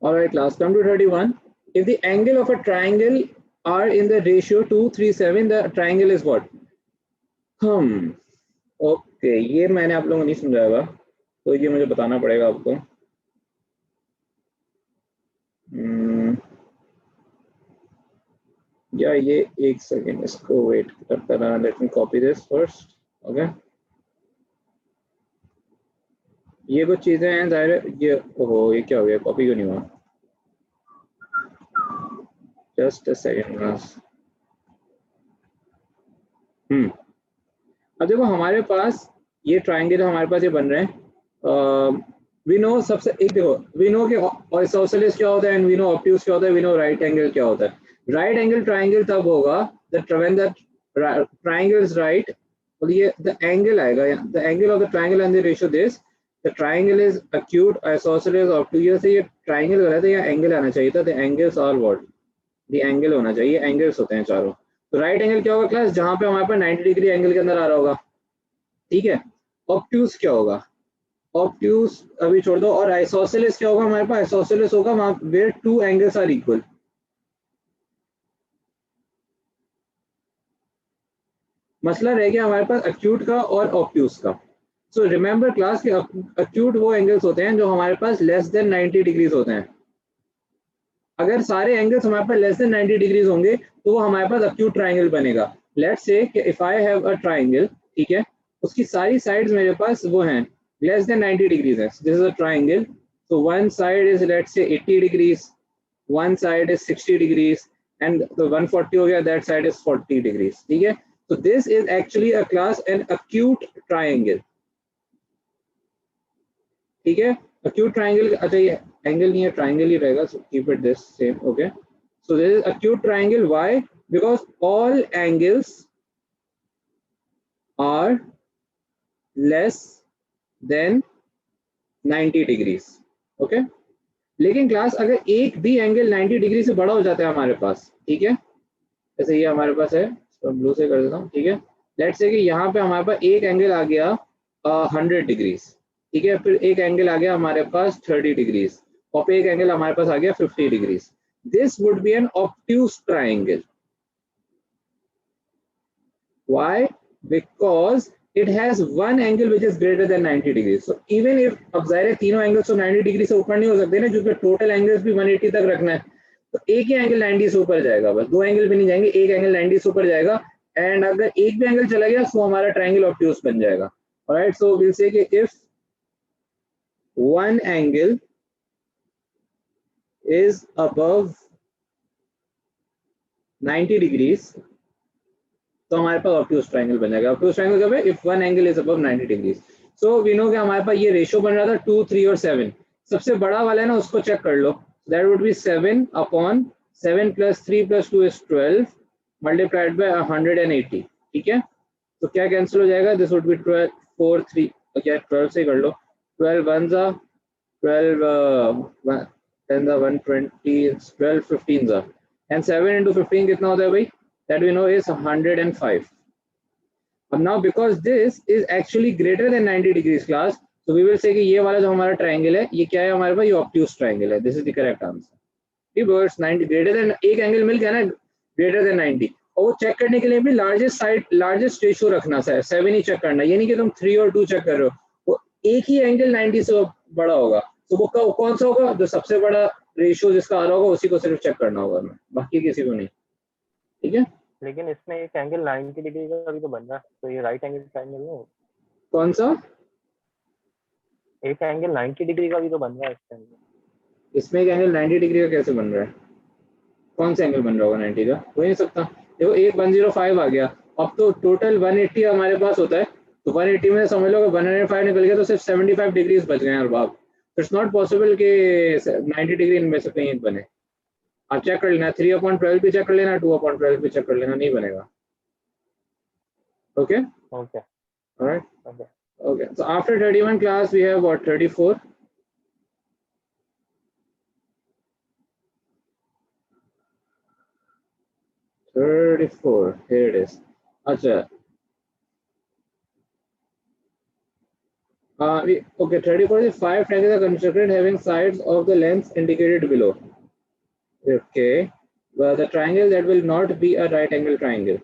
All right, class, come to 31. If the angle of a triangle are in the ratio 2:3:7, the triangle is what? Okay, ये मैंने आप लोगों को नहीं समझाया, तो ये मुझे बताना पड़ेगा आपको। या ये एक सेकेंड, इसको वेट करता रहा, let me copy this first. Okay, ये कुछ चीजें हैं जाहिर, ये ओहो, ये क्या हो गया, कॉपी क्यों नहीं हुआ? जस्ट अ सेकेंड बस। अब देखो हमारे पास ये ट्राइंगल हमारे पास ये बन रहे हैं। वी नो सबसे एक देखो, वी नो कि आइसोसेलेस क्या होता है एंड वी नो ऑब्ट्यूज क्या होता है, वी नो राइट एंगल क्या होता है। राइट एंगल ट्राइंगल तब होगा when the triangle is right, और ये द एंगल आएगा, the angle of the triangle and the ratio this, the triangle is acute, isosceles, obtuse. ये ट्राइंगल गलत है, या एंगल आना चाहिए था, the angles are what, the angle होना चाहिए, एंगल्स होते हैं चारों। तो राइट एंगल क्या होगा क्लास, जहां पे हमारे पास 90 डिग्री एंगल के अंदर आ रहा होगा, ठीक है। ऑब्ट्यूज क्या होगा, ऑब्ट्यूज अभी छोड़ दो। और आइसोसेलेस क्या होगा हमारे पास, आइसोसेलेस होगा वहां where two angles are equal. मसला रह गया हमारे पास एक्यूट का और ऑब्ट्यूज का। सो रिमेंबर क्लास के एक्यूट वो एंगल्स होते हैं जो हमारे पास लेस देन 90 डिग्रीज होते हैं। अगर सारे एंगल्स हमारे पास लेस देन 90 डिग्रीज होंगे तो वो हमारे पास एक्यूट ट्राइंगल बनेगा। Let's say if I have a triangle, ठीक है, उसकी सारी साइड्स मेरे पास वो हैं लेस देन 90 डिग्रीज है, this is a triangle. so one side is let's say 80 degrees, one side is 60 degrees, and the 140 हो गया, that side is 40 degrees, ठीक है। so this is actually a class an acute triangle, ठीक है। acute triangle, अच्छा ये angle नहीं है, ट्राइंगल ही रहेगा, so keep it this same, okay। so this is acute triangle, why? because all angles are less than 90 degrees, okay। लेकिन class अगर एक भी एंगल 90 डिग्री से बड़ा हो जाता है हमारे पास, ठीक है, जैसे ये हमारे पास है, तो ब्लू से कर देता हूँ, ठीक है। लेट्स से कि यहाँ पे हमारे पास एक एंगल आ गया 100 डिग्रीज, ठीक है, फिर एक एंगल आ गया हमारे पास 30 डिग्रीज, और फिर एक एंगल हमारे पास आ गया 50 degrees. This would be an obtuse triangle. Why? Because it has one angle which is greater than 90 degrees. So even if अब जाहिर है तीनों एंगल्स तो 90 डिग्री से ऊपर नहीं हो सकते ना, क्योंकि टोटल एंगल्स भी 180 तक रखना है, तो एक ही एंगल 90 से ऊपर जाएगा, बस दो एंगल भी नहीं जाएंगे, एक एंगल 90 से ऊपर जाएगा। एंड अगर एक भी एंगल चला गया तो हमारा ट्राइंगल ऑब्ट्यूज बन जाएगा। ऑलराइट, सो विल से कि if one angle is above 90 degrees तो हमारे पास ऑब्ट्यूज ट्राइंगल बन जाएगा। ऑब्ट्यूज ट्राइंगल कब है, if one angle is above 90 degrees. So we know कि हमारे पास ये रेशियो बन रहा था 2, 3 और 7। सबसे बड़ा वाला है ना, उसको चेक कर लो, that would be 7 upon 7 plus 3 plus 2 is 12 multiplied by 180, ठीक है। तो क्या कैंसिल हो जाएगा, दिस वुड बी 12 4 3, क्या 12 से कर लो, 12 1 जा 12 10 जा 120, 12 15 जा, एंड 7 into 15 कितना होता है भाई, that we know is 105. And now because this is actually greater than 90 degrees class, so we will say कि ये वाला जो हमारा ट्राइंगल है ये क्या है हमारे पास, ये ऑब्ट्यूज ट्राइंगल है। This is the correct answer. बस 90 ग्रेटर देन, एक एंगल मिल गया ना ग्रेटर देन 90, और वो चेक करने के लिए भी लार्जेस्ट साइड लार्जेस्ट रेशियो रखना है, 7 ही चेक करना, ये नहीं कि तुम 3 और 2 चेक कर रहे हो। वो एक ही एंगल 90 से बड़ा होगा, तो वो कौन सा होगा, जो सबसे बड़ा रेशियो जिसका आ रहा होगा उसी को सिर्फ चेक करना होगा, बाकी किसी को नहीं, ठीक है। लेकिन इसमें एक एंगल 90 डिग्री का भी तो बन रहा है, तो ये राइट एंगल ट्रायंगल नहीं है? कौन सा? एक एंगल 90 डिग्री का भी तो बन रहा है इसके अंदर। इसमें एक एंगल 90 डिग्री का कैसे बन रहा है, कौन सा एंगल बन रहा होगा 90 का, हो नहीं सकता। देखो एक 105 आ गया, अब तो टोटल 180 हमारे पास होता है, तो 180 में समझ लो 105 निकल गया तो सिर्फ 75 डिग्रीज बच गए। और बाप, इट्स नॉट पॉसिबल कि 90 डिग्री इनमें से कहीं एक बने। आप चेक कर लेना, 3/12 भी चेक कर लेना, 2/12 भी चेक कर लेना, नहीं बनेगा। Okay okay, alright, okay. okay, so after 31 class we have what, 34. Here it is. अच्छा Okay, 34 is 5 triangles are constructed having sides of the lengths indicated below. Okay, well, the triangle that will not be a right angle triangle.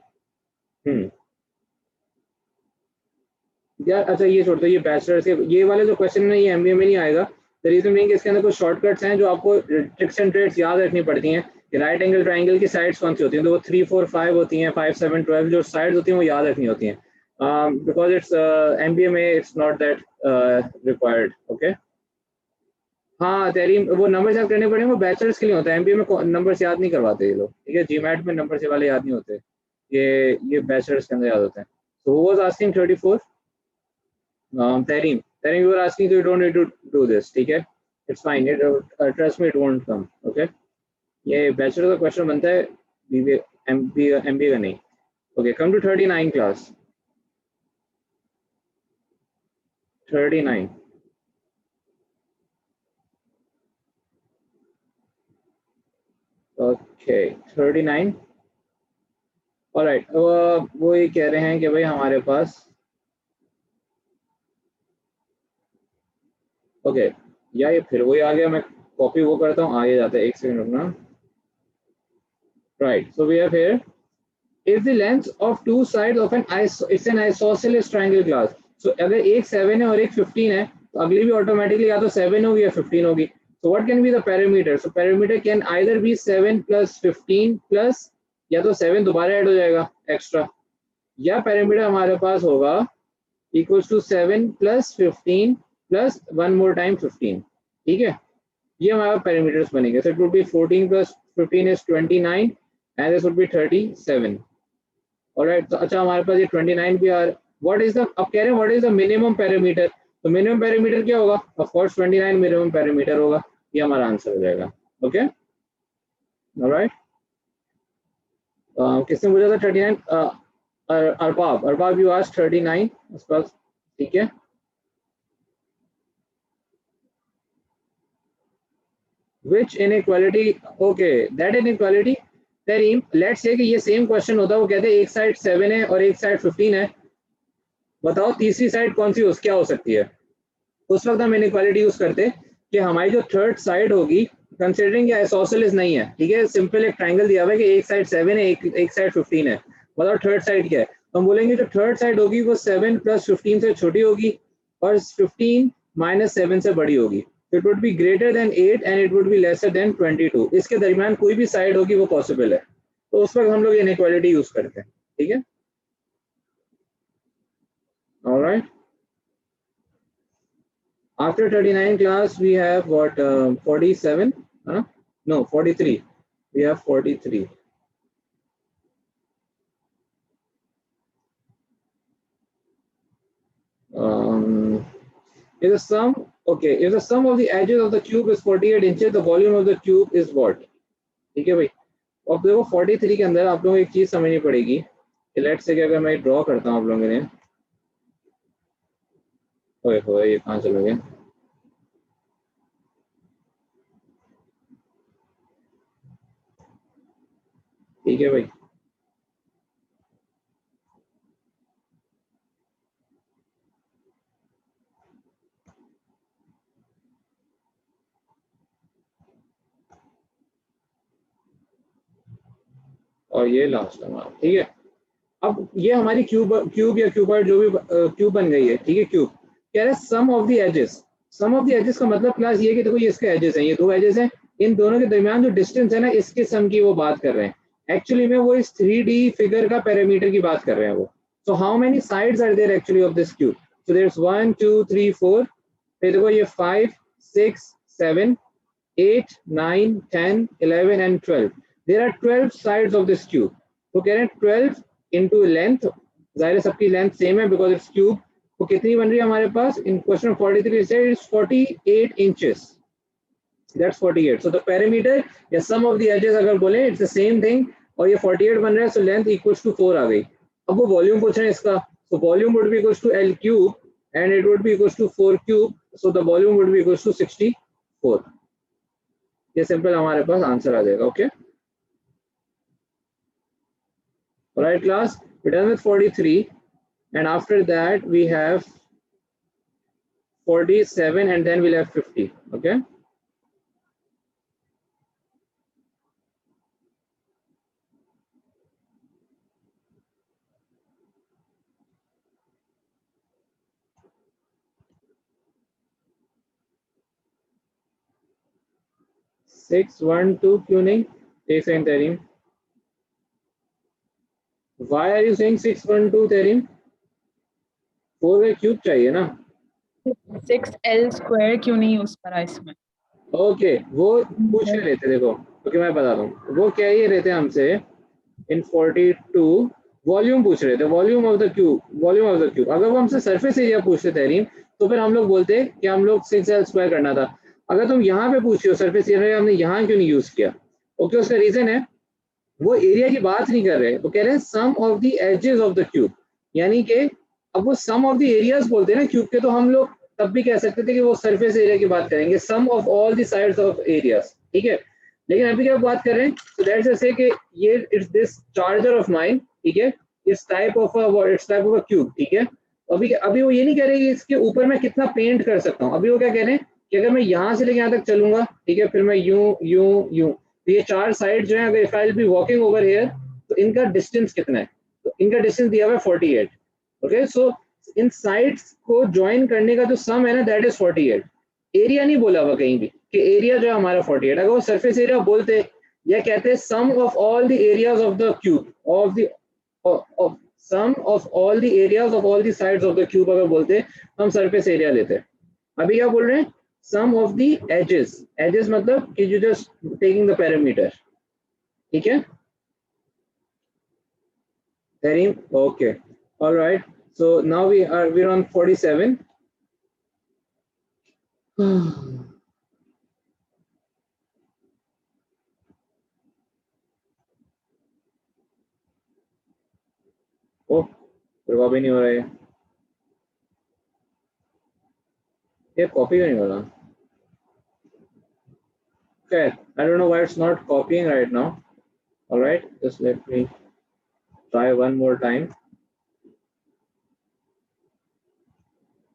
यार अच्छा ये छोड़ दो, ये bachelors के ये वाले जो क्वेश्चन है ये एमबीए में नहीं आएगा। द रीजन बीइंग इसके अंदर कुछ शॉर्टकट्स हैं जो आपको ट्रिक्स एंड ट्रेड्स याद रखनी पड़ती हैं कि राइट एंगल ट्राइंगल की साइड्स कौन सी होती हैं, तो वो 3 4 5 होती हैं, 5 7 12 जो साइड्स होती हैं वो याद रखनी होती हैं, बिकॉज इट्स एमबीए में it's not that required. Okay हाँ तेरी वो नंबर याद करने पड़ेंगे, वो बैचलर्स के लिए होता है, एमबीए में नंबर्स याद नहीं करवाते ये लोग, ठीक है, जीमैट में नंबर से वाले याद नहीं होते, ये बैचलर्स के अंदर याद होते हैं। सो वो was asking 34 Tareem, you were asking, so you don't need to do this, ठीक है, it's fine, trust me, it won't come, okay, ये बैचलर का क्वेश्चन बनता है, बीबीए एमबीए का नहीं। Okay, come to 39 class, 39, okay, 39, alright, वो ये कह रहे हैं कि भाई हमारे पास ओके या ये फिर वही आ गया, मैं कॉपी वो करता हूँ, आगे जाते हैं, एक सेकंड रुकना, right, so we have here if the length of two sides of it's an isosceles triangle class, so अगर एक 7 है और एक 15 है तो अगली भी ऑटोमेटिकली या तो 7 होगी या 15 होगी, so what can be the parameter, so parameter can either be 7 plus 15 plus या तो 7 दोबारा ऐड हो जाएगा एक्स्ट्रा, या पैरामीटर हमारे पास होगा equals to 7 plus 15 plus one more time 15, ठीक है, ये हमारा पैरामीटर्स बनेंगे, so it would be 14 plus 15 is 29 and this would be 37, alright, तो अच्छा हमारे पास ये 29 भी आ रहा है, व्हाट इज द, अब कह रहे हैं what is the minimum parameter, तो मिनिमम पैरामीटर क्या होगा, ऑफ कोर्स 29 मिनिमम पैरामीटर होगा, ये हमारा आंसर हो जाएगा। ओके ऑलराइट, किसने पूछा था 39, अरबाब यू आस्क्ड 39 उस पास, ठीक है, which inequality, okay that inequality, Tareem, let's say कि ये सेम क्वेश्चन होता है, वो कहते हैं एक साइड 7 है और एक साइड 15 है, बताओ तीसरी साइड कौन सी क्या हो सकती है, उस वक्त हम इनइक्वालिटी यूज करते कि हमारी जो थर्ड साइड होगी, कंसीडरिंग आइसोसेलेस नहीं है, ठीक है, सिंपल एक ट्रायंगल दिया हुआ है कि एक साइड 7 है, एक साइड 15 है, बताओ थर्ड साइड क्या है, तो हम बोलेंगे जो थर्ड साइड होगी वो 7 प्लस 15 से छोटी होगी और 15 माइनस 7 से बड़ी होगी, it would be greater than 8 and it would be lesser than 22, इसके दरमियान कोई भी साइड होगी वो पॉसिबल है, तो उस वक्त हम लोग इनइक्वालिटी यूज करते हैं, ठीक है, alright. After 39 class, we have what 47? No, 43. We have 43. If the sum, okay, if the sum of the edges of the cube is 48 inches, the volume of the cube is what? ठीक है भाई, अब देखो 43 के अंदर आप लोगों को एक चीज समझनी पड़ेगी कि लेट्स से अगर मैं ड्रॉ करता हूँ आप लोगों ने, ओए ये कहाँ चले गए, ठीक है भाई, और ये लास्ट हमारा, ठीक है, अब ये हमारी क्यूब या क्यूबॉइड जो भी क्यूब बन गई है, ठीक है, क्यूब कह रहे हैं sum of the edges, sum of the edges का मतलब क्लास ये कि देखो ये इसके एजेस हैं, ये दो एजेस हैं, इन दोनों के दरमियान जो डिस्टेंस है ना इसके सम की वो बात कर रहे हैं, एक्चुअली में वो इस 3D फिगर का पैरामीटर की बात कर रहे हैं वो, so how many sides are there actually of this cube, so there is 1 2 3 4, फिर देखो ये 5 6 7 8 9 10 11 and 12, there are 12 sides of this cube, तो कह रहे हैं 12 into length, जाहिर सबकी लेंथ सेम है बिकॉज इट्स क्यूब, तो कितनी बन रही है हमारे पास, इन क्वेश्चन 43 से it's 48 inches, that's 48, so the parameter या सम ऑफ द एजेस अगर बोले इट्स द सेम थिंग, और ये 48 बन रहा है, सो लेंथ इक्वल्स टू 4 आ गई, अब वो वॉल्यूम पूछ रहे हैं इसका, so volume would be equals to L cube and it would be equals to 4 cube, so the volume would be equals to 64, ये सिंपल हमारे पास आंसर आ जाएगा। Okay alright class, we're done with 43 and after that we have 47 and then we'll have 50. Okay. Six, 1, 2 क्यों नहीं? एक second तेरीम. Why are you saying 6, 1, 2 तेरीम? 4 का क्यूब चाहिए ना? 6L² क्यों नहीं यूज करा इसमें? ओके, वो पूछ के लेते देखो. ओके, मैं बता दूं वो क्या ये रहते हैं हमसे इन 42 वॉल्यूम पूछ रहे थे, volume of the cube, volume of the cube. अगर वो हमसे सरफेस एरिया पूछते तहरीम तो फिर हम लोग बोलते कि हम लोग 6L² करना था. अगर तुम यहाँ पे पूछ रहे हो सरफेस एरिया, हमने यहाँ क्यों नहीं यूज किया? ओके, उसका रीजन है वो एरिया की बात नहीं कर रहे, वो कह रहे हैं sum of the edges of the cube. यानी कि अब वो सम ऑफ द एरियाज बोलते हैं ना क्यूब के, तो हम लोग तब भी कह सकते थे कि वो सरफेस एरिया की बात करेंगे, sum of all the sides of areas. ठीक है, लेकिन अभी क्या बात कर रहे हैं? सो दैट्स से कि ये it's this charger of mine. ठीक है, इस type of its type of a cube. ठीक है, अभी वो ये नहीं कह रहे कि इसके ऊपर मैं कितना पेंट कर सकता हूँ. अभी वो क्या कह रहे हैं कि अगर मैं यहाँ से लेके यहाँ तक चलूंगा, ठीक है, फिर मैं यूं यूं यूं, तो ये चार साइड जो है, अगर if I will be walking over here तो इनका डिस्टेंस कितना है? तो इनका डिस्टेंस दिया हुआ है 48. ओके, सो इन साइड्स को ज्वाइन करने का जो सम है ना, दैट इज 48. एरिया नहीं बोला हुआ कहीं भी कि एरिया जो है हमारा 48. अगर वो सरफेस एरिया बोलते या कहते हैं sum of all the areas of the cube of the sum of all the areas of all the sides of the cube, अगर बोलते हम सरफेस एरिया लेते. अभी क्या बोल रहे हैं? Sum of the edges. Edges मतलब कि you just taking the parameter. ठीक है Kareem? Okay, all right, so now we're on 47. Oh, copy नहीं हो रहा है. ये कॉपी नहीं हो रहा. Okay, I don't know why it's not copying right now. All right, just let me try one more time.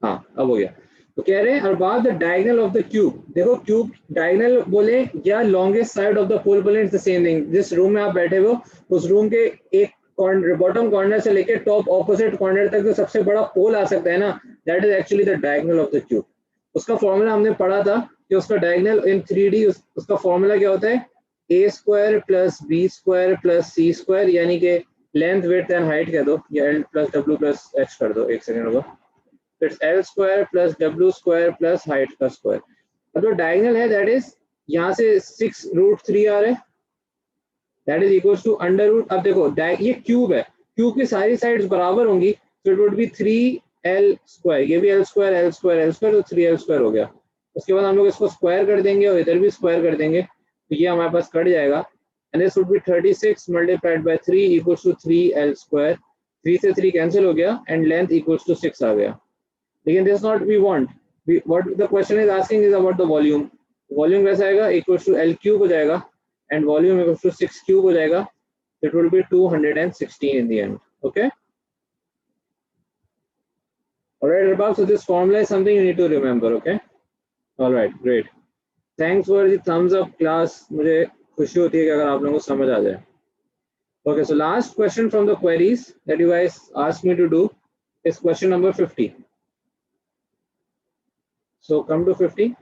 हाँ, अब हो गया. तो कह रहे हैं about the diagonal of the cube. देखो क्यूब डायगोनल बोले या लॉन्गेस्ट साइड ऑफ द पोल बोले, इट्स द सेम थिंग. जिस रूम में आप बैठे हो उस रूम के एक बॉटम कॉर्नर से लेके टॉप ऑपोजिट कॉर्नर तक जो सबसे बड़ा पोल आ सकता है ना, that is actually the diagonal of the cube. उसका फॉर्मूला हमने पढ़ा था कि उसका डायगोनल इन 3D उसका फॉर्मूला क्या होता है? a² plus b² plus c², यानी कि लेंथ विड्थ एंड हाइट कह दो या l plus w plus h कर दो. एक सेकेंड होगा. It's L² plus w² plus height का स्क्वायर. अब जो डायगोनल है दैट इज यहाँ से 6√3 आ रहा है, that is equals to under root. अब देखो ये क्यूब है, क्यूब की सारी साइड्स बराबर होंगी, तो इट वुड बी 3L². ये भी L² तो 3L² हो गया. उसके बाद हम लोग इसको स्क्वायर कर देंगे और इधर भी स्क्वायर कर देंगे, तो ये हमारे पास कट जाएगा. And this would be 36 multiplied by 3 equals to 3L². 3 से 3 कैंसिल हो गया एंड लेंथ इक्वल्स टू 6 आ गया. लेकिन this not we want. What the question is asking is about the volume. Volume कैसा आएगा? Equals to L³ हो जाएगा and volume equals to 6³ हो जाएगा. It will be 216 in the end. Okay. Alright, Rabab. So this formula is something you need to remember. Okay. Alright, great. Thanks for the thumbs up class. मुझे खुशी होती है कि अगर आप लोगों को समझ आ जाए. Okay, so last question from the queries that you guys asked me to do is question number 50. So come to 50.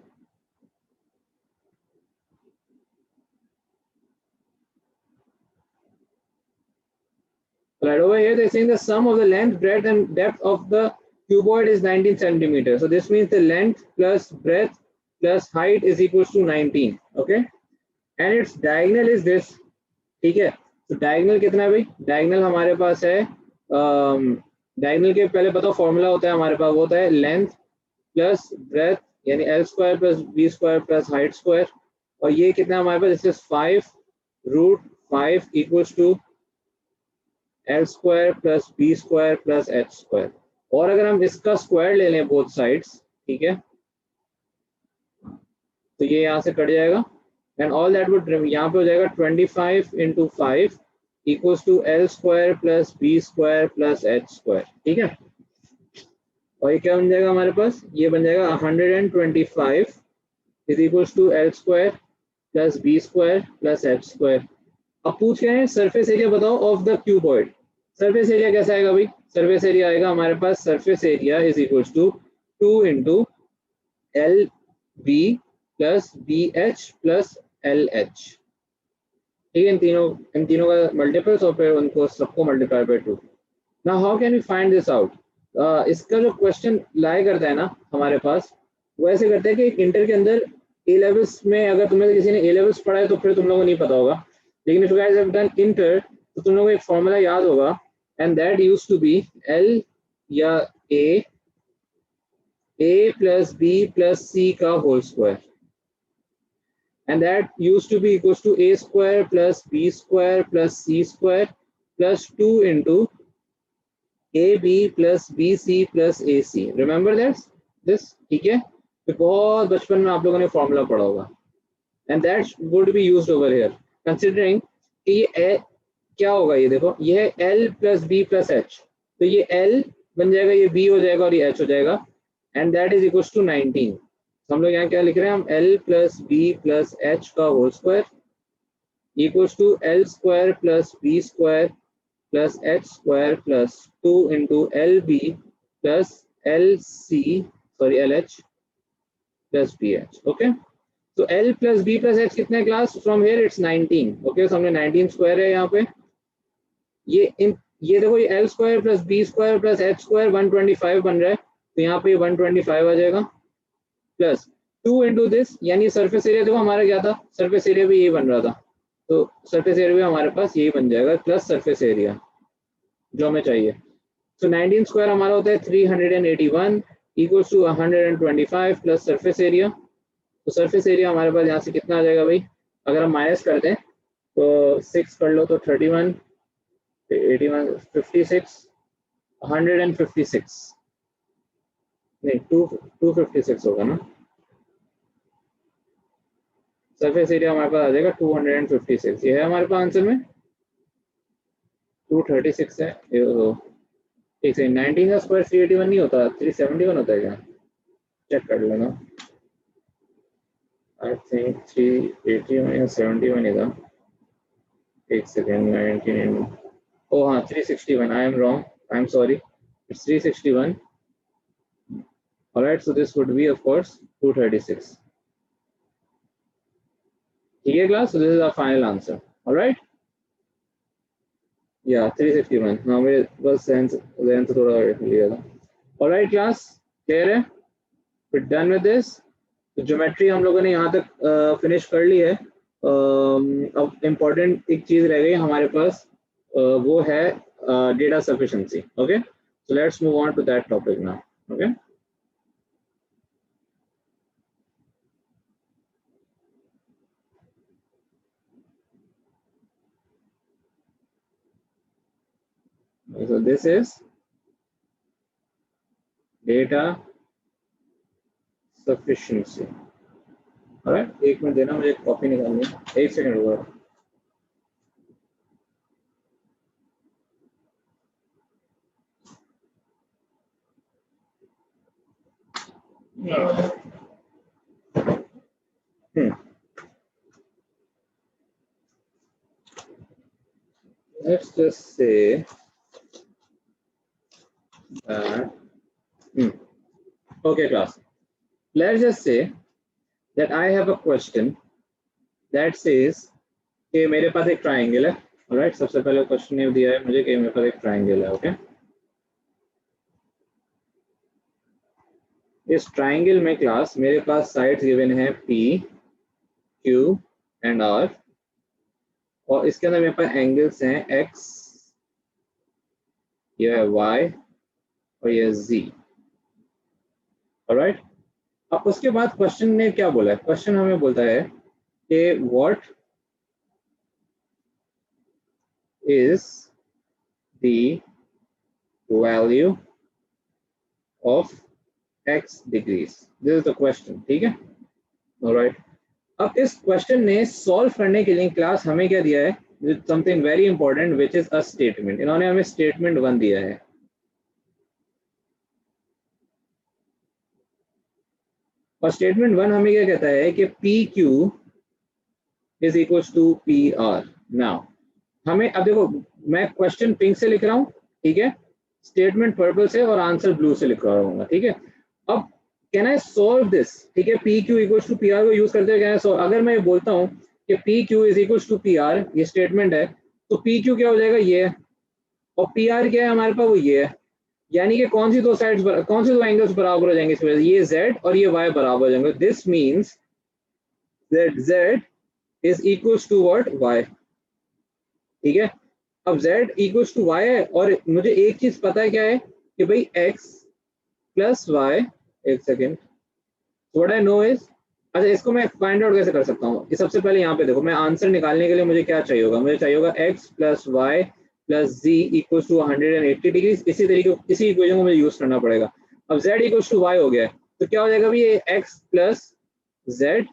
Right over here, they're saying the sum of the length, breadth, and depth of the cuboid is 19 centimeters. So this means the length plus breadth plus height is equals to 19. Okay, and its diagonal is this. ठीक है, तो diagonal कितना है भाई? Diagonal हमारे पास है diagonal के पहले बताओ फॉर्मूला होता है हमारे पास, वो होता है length plus breadth यानी L² plus b² plus height square. और ये कितना हमारे पास? This is 5√5 equals to L² plus b² plus h². और अगर हम इसका स्क्वायर ले लें बोथ साइड्स, ठीक है, तो ये यहाँ से कट जाएगा एंड ऑल दैट वुड यहाँ पे हो जाएगा 25 × 5 equals to L² plus b² plus h². ठीक है, और ये क्या बन जाएगा हमारे पास, ये बन जाएगा 125 is equals to l square plus B square plus H square. अब पूछ रहे हैं सरफेस एरिया बताओ of the cuboid. Surface area कैसा आएगा भाई, सरफेस एरिया आएगा हमारे पास, surface area is equals to 2 into l b plus b h plus l h. ठीक है, इन तीनों का मल्टीपल्स और फिर उनको सबको multiply by 2। Now how can we find this out. इसका जो क्वेश्चन लाई करता है ना हमारे पास, वो ऐसे करता है कि एक इंटर के अंदर ए लेवल्स में, अगर तुम्हें किसी ने ए लेवल्स पढ़ा है तो फिर तुम लोगों को नहीं पता होगा, लेकिन if you guys have done inter तो तुम लोगों को एक फॉर्मूला याद होगा, and that used to be L या A plus B plus C का whole square, and that used to be equals to a square plus b square plus c square plus 2 into ab plus bc plus ac. Remember this? ठीक है, तो बहुत बचपन में आप लोगों ने फॉर्मूला पढ़ा होगा, and that would be used over here considering कि ये क्या होगा, ये देखो ये है l plus b plus h, तो ये l बन जाएगा, ये b हो जाएगा और ये h हो जाएगा, and that is equals to 19। हम लोग यहाँ क्या लिख रहे हैं, हम L plus B plus h का whole square equals to l square plus B square plus H square plus 2 into l b plus l h plus b h. Okay, तो L plus B plus h कितने class, from here it's 19। Okay, तो हमने 19 square है यहाँ पे, ये देखो ये L square plus B square plus H square 125 बन रहा है, तो यहाँ पे 125 आ जाएगा प्लस 2 इंटू दिस, यानी सरफेस एरिया देखो हमारा क्या था, सरफेस एरिया भी यही बन रहा था, तो सरफेस एरिया भी हमारे पास यही बन जाएगा प्लस सरफेस एरिया जो हमें चाहिए। तो 19 स्क्वायर हमारा होता है 381 equals to 125 plus surface area. तो सरफेस एरिया हमारे पास यहाँ से कितना आ जाएगा भाई, अगर हम माइनस कर दें तो 6 कर लो तो 31 81 56 156 नहीं 256 होगा ना, सरफेस एरिया हमारे पास आ जाएगा 256। ये है हमारे पास आंसर में 236 है। एक से 19 का स्क्वायर 381 नहीं होता, 371 होता है क्या, चेक कर लेना। आई थिंक 381 या 71 ही था, एक सेकेंड 19, ओ हाँ 361, I am wrong, I am sorry, it's 361। Alright, so this would be of course 236. ठीक है class, so this is our final answer. Alright, yeah 361, हाँ मेरे बस जहन से थोड़ा लिया था। Alright class, clear है, we're done with this। तो ज्योमेट्री हम लोगों ने यहाँ तक फिनिश कर ली है। अब इम्पोर्टेंट एक चीज रह गई हमारे पास, वो है data sufficiency. Okay, so let's move on to that topic now. Okay, so this is data sufficiency. alright, एक मिनट देना, मुझे कॉपी निकालनी है, एक सेकंड रुको। Let's just say that okay class, let's just say that I have a question that says कि मेरे पास एक ट्राइंगल है। राइट, सबसे पहले क्वेश्चन ये दिया है मुझे कि मेरे पास एक ट्राइंगल है। ओके, इस ट्राइंगल में क्लास मेरे पास साइड्स गिवन है P, Q एंड R, और इसके अंदर मेरे पास एंगल्स हैं X, यह है Y और यह Z। ऑलराइट, अब उसके बाद क्वेश्चन ने क्या बोला है, क्वेश्चन हमें बोलता है कि what is the value of x degrees, this is the question. ठीक है, ऑलराइट, अब इस क्वेश्चन ने सॉल्व करने के लिए क्लास हमें क्या दिया है, something very important which is a statement. इन्होंने हमें स्टेटमेंट 1 दिया है। और स्टेटमेंट 1 हमें क्या कहता है कि P Q is equal to P R. Now हमें अब देखो, मैं क्वेश्चन पिंक से लिख रहा हूँ, ठीक है, स्टेटमेंट पर्पल से और आंसर ब्लू से लिख रहा हूँ, ठीक है। अब कैन आई सॉल्व दिस, ठीक है, P Q equal to P R को यूज करते हुए कैन आई सॉल्व। अगर मैं बोलता हूँ कि P Q is equal to P R, ये स्टेटमेंट है, तो पी क्यू क्या हो जाएगा, ये है, और पी आर क्या है हमारे पास, वो ये है। यानी कि कौन सी दो साइड्स, कौन से दो एंगल्स बराबर हो जाएंगे इस वजह से, ये z और ये y बराबर हो जाएंगे। This means that z is equal to what, y, ठीक है। अब z इक्वल टू y है, और मुझे एक चीज पता है, क्या है कि भाई x प्लस y, एक second, what I no is, अच्छा इसको मैं फाइंड आउट कैसे कर सकता हूँ, ये सबसे पहले यहाँ पे देखो, मैं आंसर निकालने के लिए मुझे क्या चाहिए होगा, मुझे चाहिए होगा x plus y plus z equal to 180 degree. इसी तरीके इसी इक्वेशन को मुझे यूज करना पड़ेगा। अब z इक्वल टू y हो गया है, तो क्या हो जाएगा अभी, ये x plus z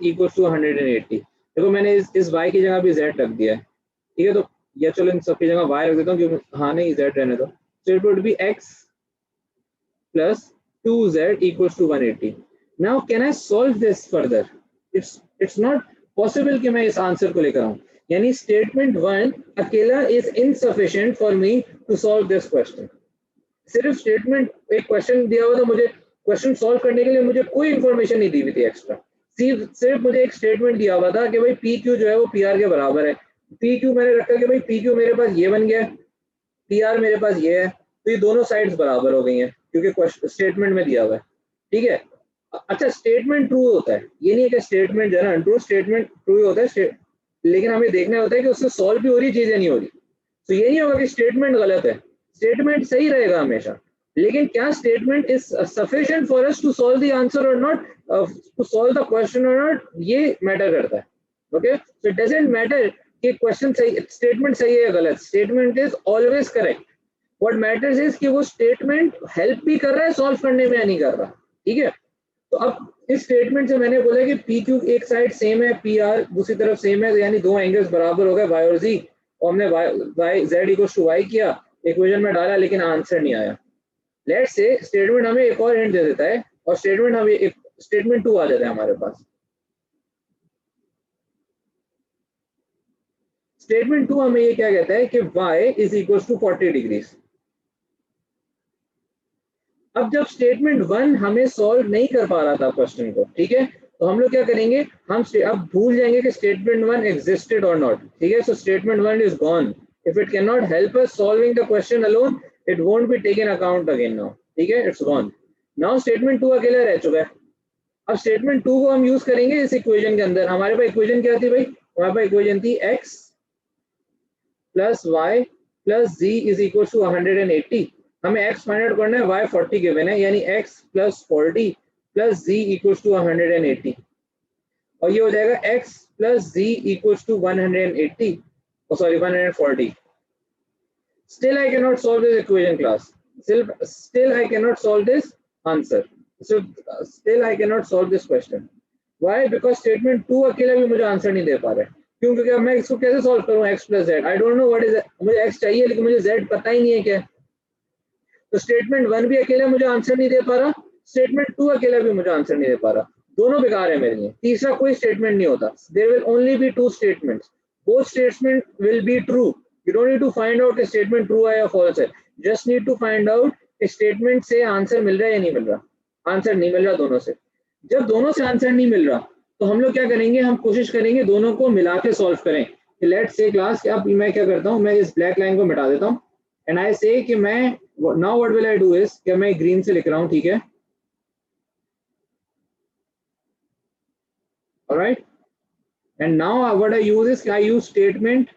equal to 180। देखो मैंने इस y की जगह भी z रख दिया है, ठीक है, तो या चलो इन सबकी जगह y रख देता हूँ, क्योंकि हाँ नहीं z रहने दो। So it would be x plus 2z equals to 180. Now can I solve this further? It's not possible कि मैं इस आंसर को लेकर आऊं, यानी स्टेटमेंट 1 अकेला is insufficient for me to solve this question. सिर्फ स्टेटमेंट, एक क्वेश्चन दिया हुआ था, मुझे क्वेश्चन सॉल्व करने के लिए मुझे कोई इंफॉर्मेशन नहीं दी हुई थी एक्स्ट्रा, सिर्फ मुझे एक स्टेटमेंट दिया हुआ था कि भाई पी क्यू जो है वो पी आर के बराबर है। पी क्यू मैंने रखा कि भाई पी क्यू मेरे पास ये बन गया, पी आर मेरे पास ये है, तो ये दोनों साइड्स बराबर हो गई हैं क्योंकि स्टेटमेंट में दिया हुआ है, ठीक है। अच्छा स्टेटमेंट ट्रू होता है, ये नहीं है कि स्टेटमेंट जो है ना अनट्रू, स्टेटमेंट ट्रू होता है, लेकिन हमें देखना होता है कि उससे सॉल्व भी हो रही चीजें नहीं हो रही। तो ये नहीं होगा कि स्टेटमेंट गलत है, स्टेटमेंट सही रहेगा हमेशा, लेकिन क्या statement is sufficient for us to solve the answer और not, to solve the question और नॉट, ये मैटर करता है। Okay, so it doesn't matter कि क्वेश्चन सही, स्टेटमेंट सही है या गलत, statement is always correct. What matters is कि वो स्टेटमेंट हेल्प भी कर रहा है सॉल्व करने में या नहीं कर रहा, ठीक है। तो अब इस स्टेटमेंट से मैंने बोला कि पी क्यू एक साइड सेम है, पी आर दूसरी तरफ सेम है, यानी दो एंगल्स बराबर हो गए y और z, और हमने y z equals to y किया, इक्वेशन में डाला, लेकिन आंसर नहीं आया। लेट्स से स्टेटमेंट हमें एक और हिंट दे देता है, और स्टेटमेंट हमें एक स्टेटमेंट 2 आ जाता है हमारे पास। स्टेटमेंट 2 हमें ये क्या कहता है कि y is equals to 40 degrees. अब जब स्टेटमेंट 1 हमें सॉल्व नहीं कर पा रहा था क्वेश्चन को, ठीक है, तो हम लोग क्या करेंगे, हम अब भूल जाएंगे कि स्टेटमेंट 1 एग्जिस्टेड और नॉट, ठीक है। So statement 1 is gone, if it can not help us solving the question alone, it won't be taken account again now, ठीक है, इट्स गॉन। नाउ स्टेटमेंट 2 अकेला रह चुका है। अब स्टेटमेंट 2 को हम यूज करेंगे इस इक्वेशन के अंदर। हमारे पास इक्वेशन क्या थी भाई, हमारे पास इक्वेशन थी x plus y plus z is equal to 180। हमें x फाइंड आउट करना है, y 40 गिवन है, यानी x plus 40 plus z equals to 180, और ये हो जाएगा x plus z equals to 180, sorry 140। Still I cannot solve this equation, class. Still I cannot solve this answer. So still I cannot solve this question. Why? Because statement 2 अकेला भी मुझे answer नहीं दे पा रहा है। क्यों? क्योंकि अब मैं इसको कैसे सॉल्व करूं, x plus Z, I don't know what is, मुझे x चाहिए लेकिन मुझे z पता ही नहीं है क्या। तो स्टेटमेंट 1 भी अकेला मुझे आंसर नहीं दे पा रहा, स्टेटमेंट 2 अकेला भी मुझे आंसर नहीं दे पा रहा, दोनों बेकार है मेरे लिए। तीसरा कोई स्टेटमेंट नहीं होता, there will only be 2 statements, both statement will be true. You don't need to find out कि statement true है या false है, just need to find out कि statement से आंसर मिल रहा है या नहीं मिल रहा। आंसर नहीं मिल रहा दोनों से, जब दोनों से आंसर नहीं मिल रहा तो हम लोग क्या करेंगे, हम कोशिश करेंगे दोनों को मिला के सॉल्व करें। लेट्स से क्लास, अब मैं क्या करता हूँ, मैं इस ब्लैक लाइन को मिटा देता हूँ, एंड आई से कि मैं now what will I do is कि मैं ग्रीन से लिख रहा हूँ, ठीक है, alright. And now what I use is I use statement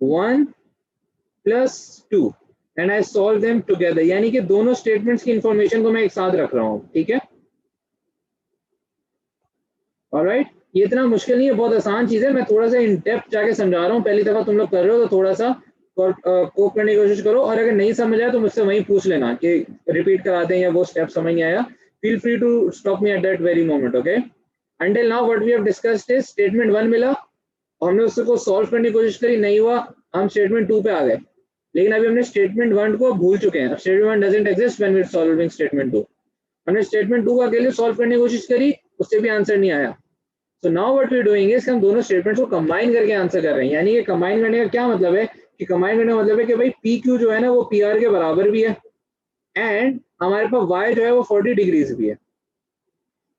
1 plus 2 and I solve them together, यानी कि दोनों स्टेटमेंट्स की इंफॉर्मेशन को मैं एक साथ रख रहा हूं, ठीक है, ऑलराइट। ये इतना मुश्किल नहीं है, बहुत आसान चीज है, मैं थोड़ा सा इन डेप्थ जाके समझा रहा हूँ, पहली दफा तुम लोग कर रहे हो तो थोड़ा सा कोप करने की कोशिश करो, और अगर नहीं समझ आए तो मुझसे वहीं पूछ लेना कि रिपीट करा दें या वो स्टेप समझ नहीं आया, feel free to stop me at that very moment, okay. Until now what we have discussed is statement 1 मिला, हमने उसको सॉल्व करने की कोशिश करी, नहीं हुआ, हम स्टेटमेंट 2 पे आ गए, लेकिन अभी हमने स्टेटमेंट 1 को भूल चुके हैं। Statement 1 doesn't exist when we are solving statement 2। हमने स्टेटमेंट 2 का अकेले सॉल्व करने की कोशिश करी, उससे भी आंसर नहीं आया। So now what we doing is हम दोनों स्टेटमेंट्स को कंबाइन करके आंसर कर रहे हैं। यानी कि कंबाइन करने का क्या मतलब है कि कंबाइन करने का मतलब है कि भाई पी क्यू जो है ना वो पी आर के बराबर भी है एंड हमारे पास वाई जो है वो 40 डिग्रीज भी है।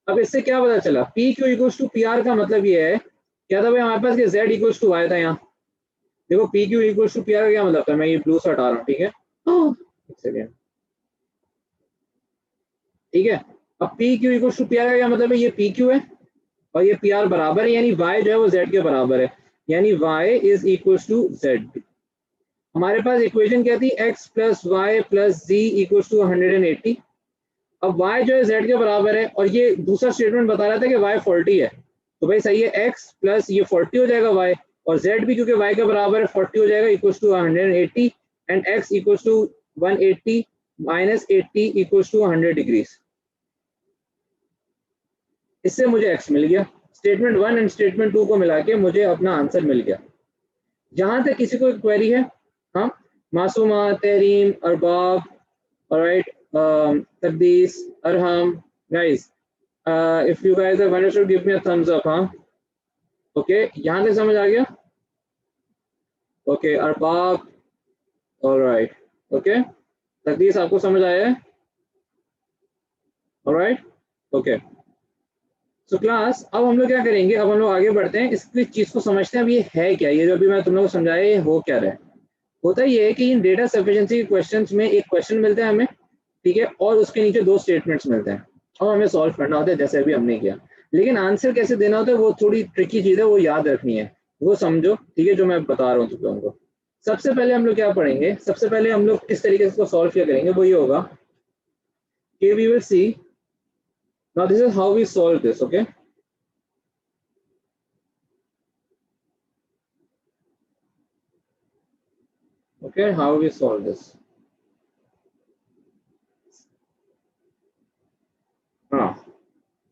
अब इससे क्या पता चला, P Q equals to P R का मतलब ये है, क्या था भाई हमारे पास कि जेड इक्वल्स टू वाई था। यहाँ देखो P Q equals to P R का क्या मतलब था, मैं ये ब्लू से हटा रहा हूँ, ठीक है, एक सेकेंड, ठीक है। अब P Q equals to P R का क्या मतलब है, ये पी क्यू है और ये पी आर बराबर है, यानी y जो है वो z के बराबर है, यानी y is equals to z। हमारे पास इक्वेशन क्या थी, x plus y plus z equals to 180। अब y जो है z के बराबर है और ये दूसरा स्टेटमेंट बता रहा था कि y 40 है, तो भाई सही है, x प्लस ये 40 हो जाएगा y और z भी क्योंकि y के बराबर है 40 हो जाएगा, equals to 180 and x equals to 180 minus 80 equals to 100 degrees. इससे मुझे x मिल गया। स्टेटमेंट 1 एंड स्टेटमेंट 2 को मिला के मुझे अपना आंसर मिल गया। जहां तक किसी को क्वेरी है, हाँ, Masooma, Tehreem, Arbab, alright, Taqdees, Arham, guys, if you guys have understood give me a thumbs up. हाँ, ओके, यहां तक समझ आ गया? Okay, Arbab, alright, okay, Taqdees आपको समझ आया है? Alright, okay. सो क्लास, अब हम लोग क्या करेंगे, अब हम लोग आगे बढ़ते हैं, इस चीज को समझते हैं अब ये है क्या, ये जो अभी मैं तुम लोगों को समझाया ये हो क्या रहा है। होता ये है कि इन डेटा सफिशिएंसी के क्वेश्चंस में एक क्वेश्चन मिलता है हमें, ठीक है, और उसके नीचे दो स्टेटमेंट्स मिलते हैं और हमें सॉल्व करना होता है जैसे अभी हमने किया। लेकिन आंसर कैसे देना होता है वो थोड़ी ट्रिकी चीज है, वो याद रखनी है, वो समझो, ठीक है, जो मैं बता रहा हूँ तुम लोगों को। सबसे पहले हम लोग क्या पढ़ेंगे, सबसे पहले हम लोग किस तरीके से इसको सॉल्व किया करेंगे, वो ये होगा कि we will see, now this is how we solve this, okay. Okay, how we solve this? हाँ,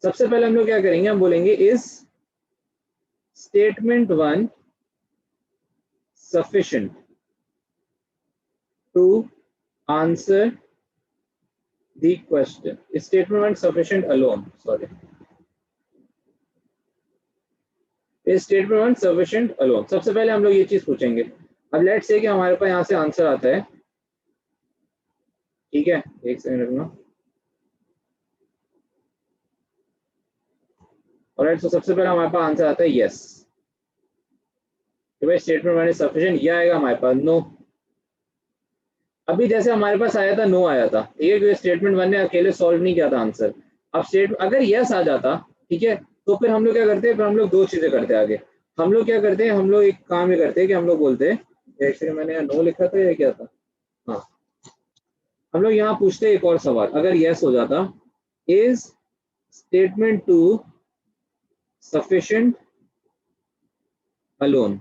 सबसे पहले हम लोग क्या करेंगे, हम बोलेंगे is statement 1 sufficient to answer the question? Is statement 1 sufficient alone? Sorry, is statement 1 sufficient alone? सबसे पहले हम लोग ये चीज पूछेंगे। अब लेट्स से कि हमारे पास यहाँ से आंसर आता है, ठीक है, एक सेकंड रखना। ऑलराइट, तो सबसे पहले हमारे पास आंसर आता है यस, तो भाई स्टेटमेंट 1 इज सफिशिएंट, ये आएगा हमारे पास नो। अभी जैसे हमारे पास आया था नो आया था, ठीक है, क्योंकि स्टेटमेंट 1 ने अकेले सॉल्व नहीं किया था आंसर। अब स्टेट अगर यस आ जाता, ठीक है, तो फिर हम लोग क्या करते हैं, फिर हम लोग दो चीजें करते हैं आगे। हम लोग क्या करते हैं, हम लोग एक काम ये करते हैं कि हम लोग बोलते हैं, एक्चुअली मैंने नो लिखा था या क्या था, हाँ, हम लोग यहाँ पूछते हैं एक और सवाल, अगर यस हो जाता, इज स्टेटमेंट 2 सफिशिएंट अलोन।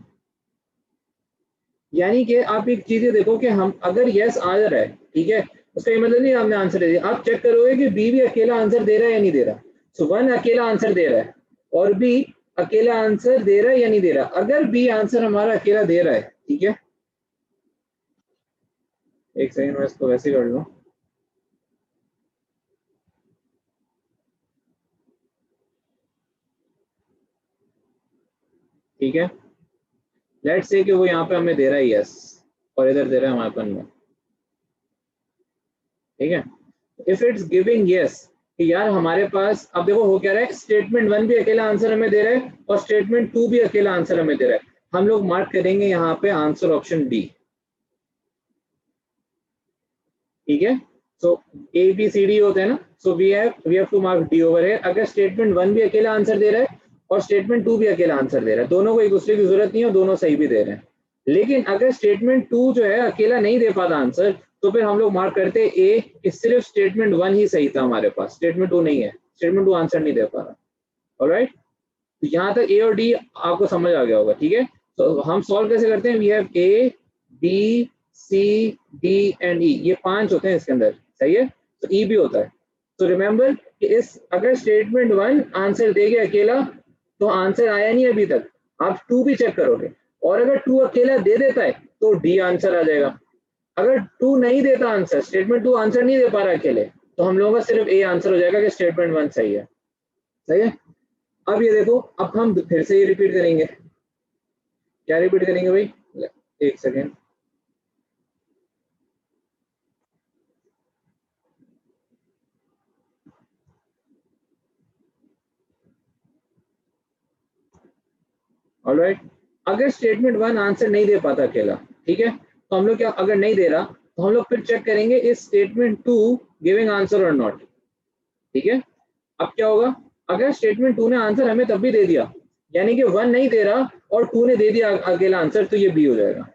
यानी कि आप एक चीज देखो कि हम अगर यस आ रहा है, ठीक है, उसका ये मतलब नहीं आपने आंसर दे दिया, आप चेक करोगे कि बी भी अकेला आंसर दे रहा है या नहीं दे रहा। सो 1 अकेला आंसर दे रहा है और बी अकेला आंसर दे रहा है या नहीं दे रहा। अगर बी आंसर हमारा अकेला दे रहा है, ठीक है, एक सेकंड मैं इसको वैसे कर लूं, ठीक है, लेट्स से कि वो यहाँ पे हमें दे रहा है यस और इधर दे रहा है हमारे पास नो, ठीक है। इफ इट्स गिविंग यस कि यार हमारे पास, अब देखो हो क्या रहा है, स्टेटमेंट 1 भी अकेला आंसर हमें दे रहा है और स्टेटमेंट 2 भी अकेला आंसर हमें दे रहा है। हम लोग मार्क करेंगे यहाँ पे आंसर ऑप्शन डी, ठीक है। सो ए बी सी डी होते हैं ना, so we have to mark D over है। अगर स्टेटमेंट 1 भी अकेला आंसर दे रहा है और स्टेटमेंट 2 भी अकेला आंसर दे रहा है, दोनों को एक दूसरे की जरूरत नहीं है और दोनों सही भी दे रहे हैं। लेकिन अगर स्टेटमेंट 2 जो है अकेला नहीं दे पाता आंसर, तो फिर हम लोग मार्क करते हैं ए कि सिर्फ स्टेटमेंट 1 ही सही था हमारे पास, स्टेटमेंट 2 नहीं है, स्टेटमेंट 2 आंसर नहीं दे पा रहा। ऑलराइट, तो यहाँ तक ए और डी आपको समझ आ गया होगा, ठीक है। तो हम सॉल्व कैसे करते हैं, we have A B C D and E, ये 5 होते हैं इसके अंदर, सही है, तो ई भी होता है। तो रिमेंबर कि इस अगर स्टेटमेंट 1 आंसर देगा अकेला तो आंसर आया नहीं अभी तक, आप 2 भी चेक करोगे, और अगर 2 अकेला दे देता है तो डी आंसर आ जाएगा। अगर 2 नहीं देता आंसर, स्टेटमेंट 2 आंसर नहीं दे पा रहा अकेले, तो हम लोगों का सिर्फ ए आंसर हो जाएगा कि स्टेटमेंट 1 सही है। सही है। अब ये देखो, अब हम फिर से ये रिपीट करेंगे। क्या रिपीट करेंगे भाई, एक सेकेंड। ऑलराइट, अगर स्टेटमेंट 1 आंसर नहीं दे पाता अकेला, ठीक है, तो हम लोग क्या, अगर नहीं दे रहा तो हम लोग फिर चेक करेंगे इस स्टेटमेंट 2 गिविंग आंसर और नॉट। ठीक है, अब क्या होगा, अगर स्टेटमेंट 2 ने आंसर हमें तब भी दे दिया, यानी कि 1 नहीं दे रहा और 2 ने दे दिया अकेला आंसर, तो ये बी हो जाएगा।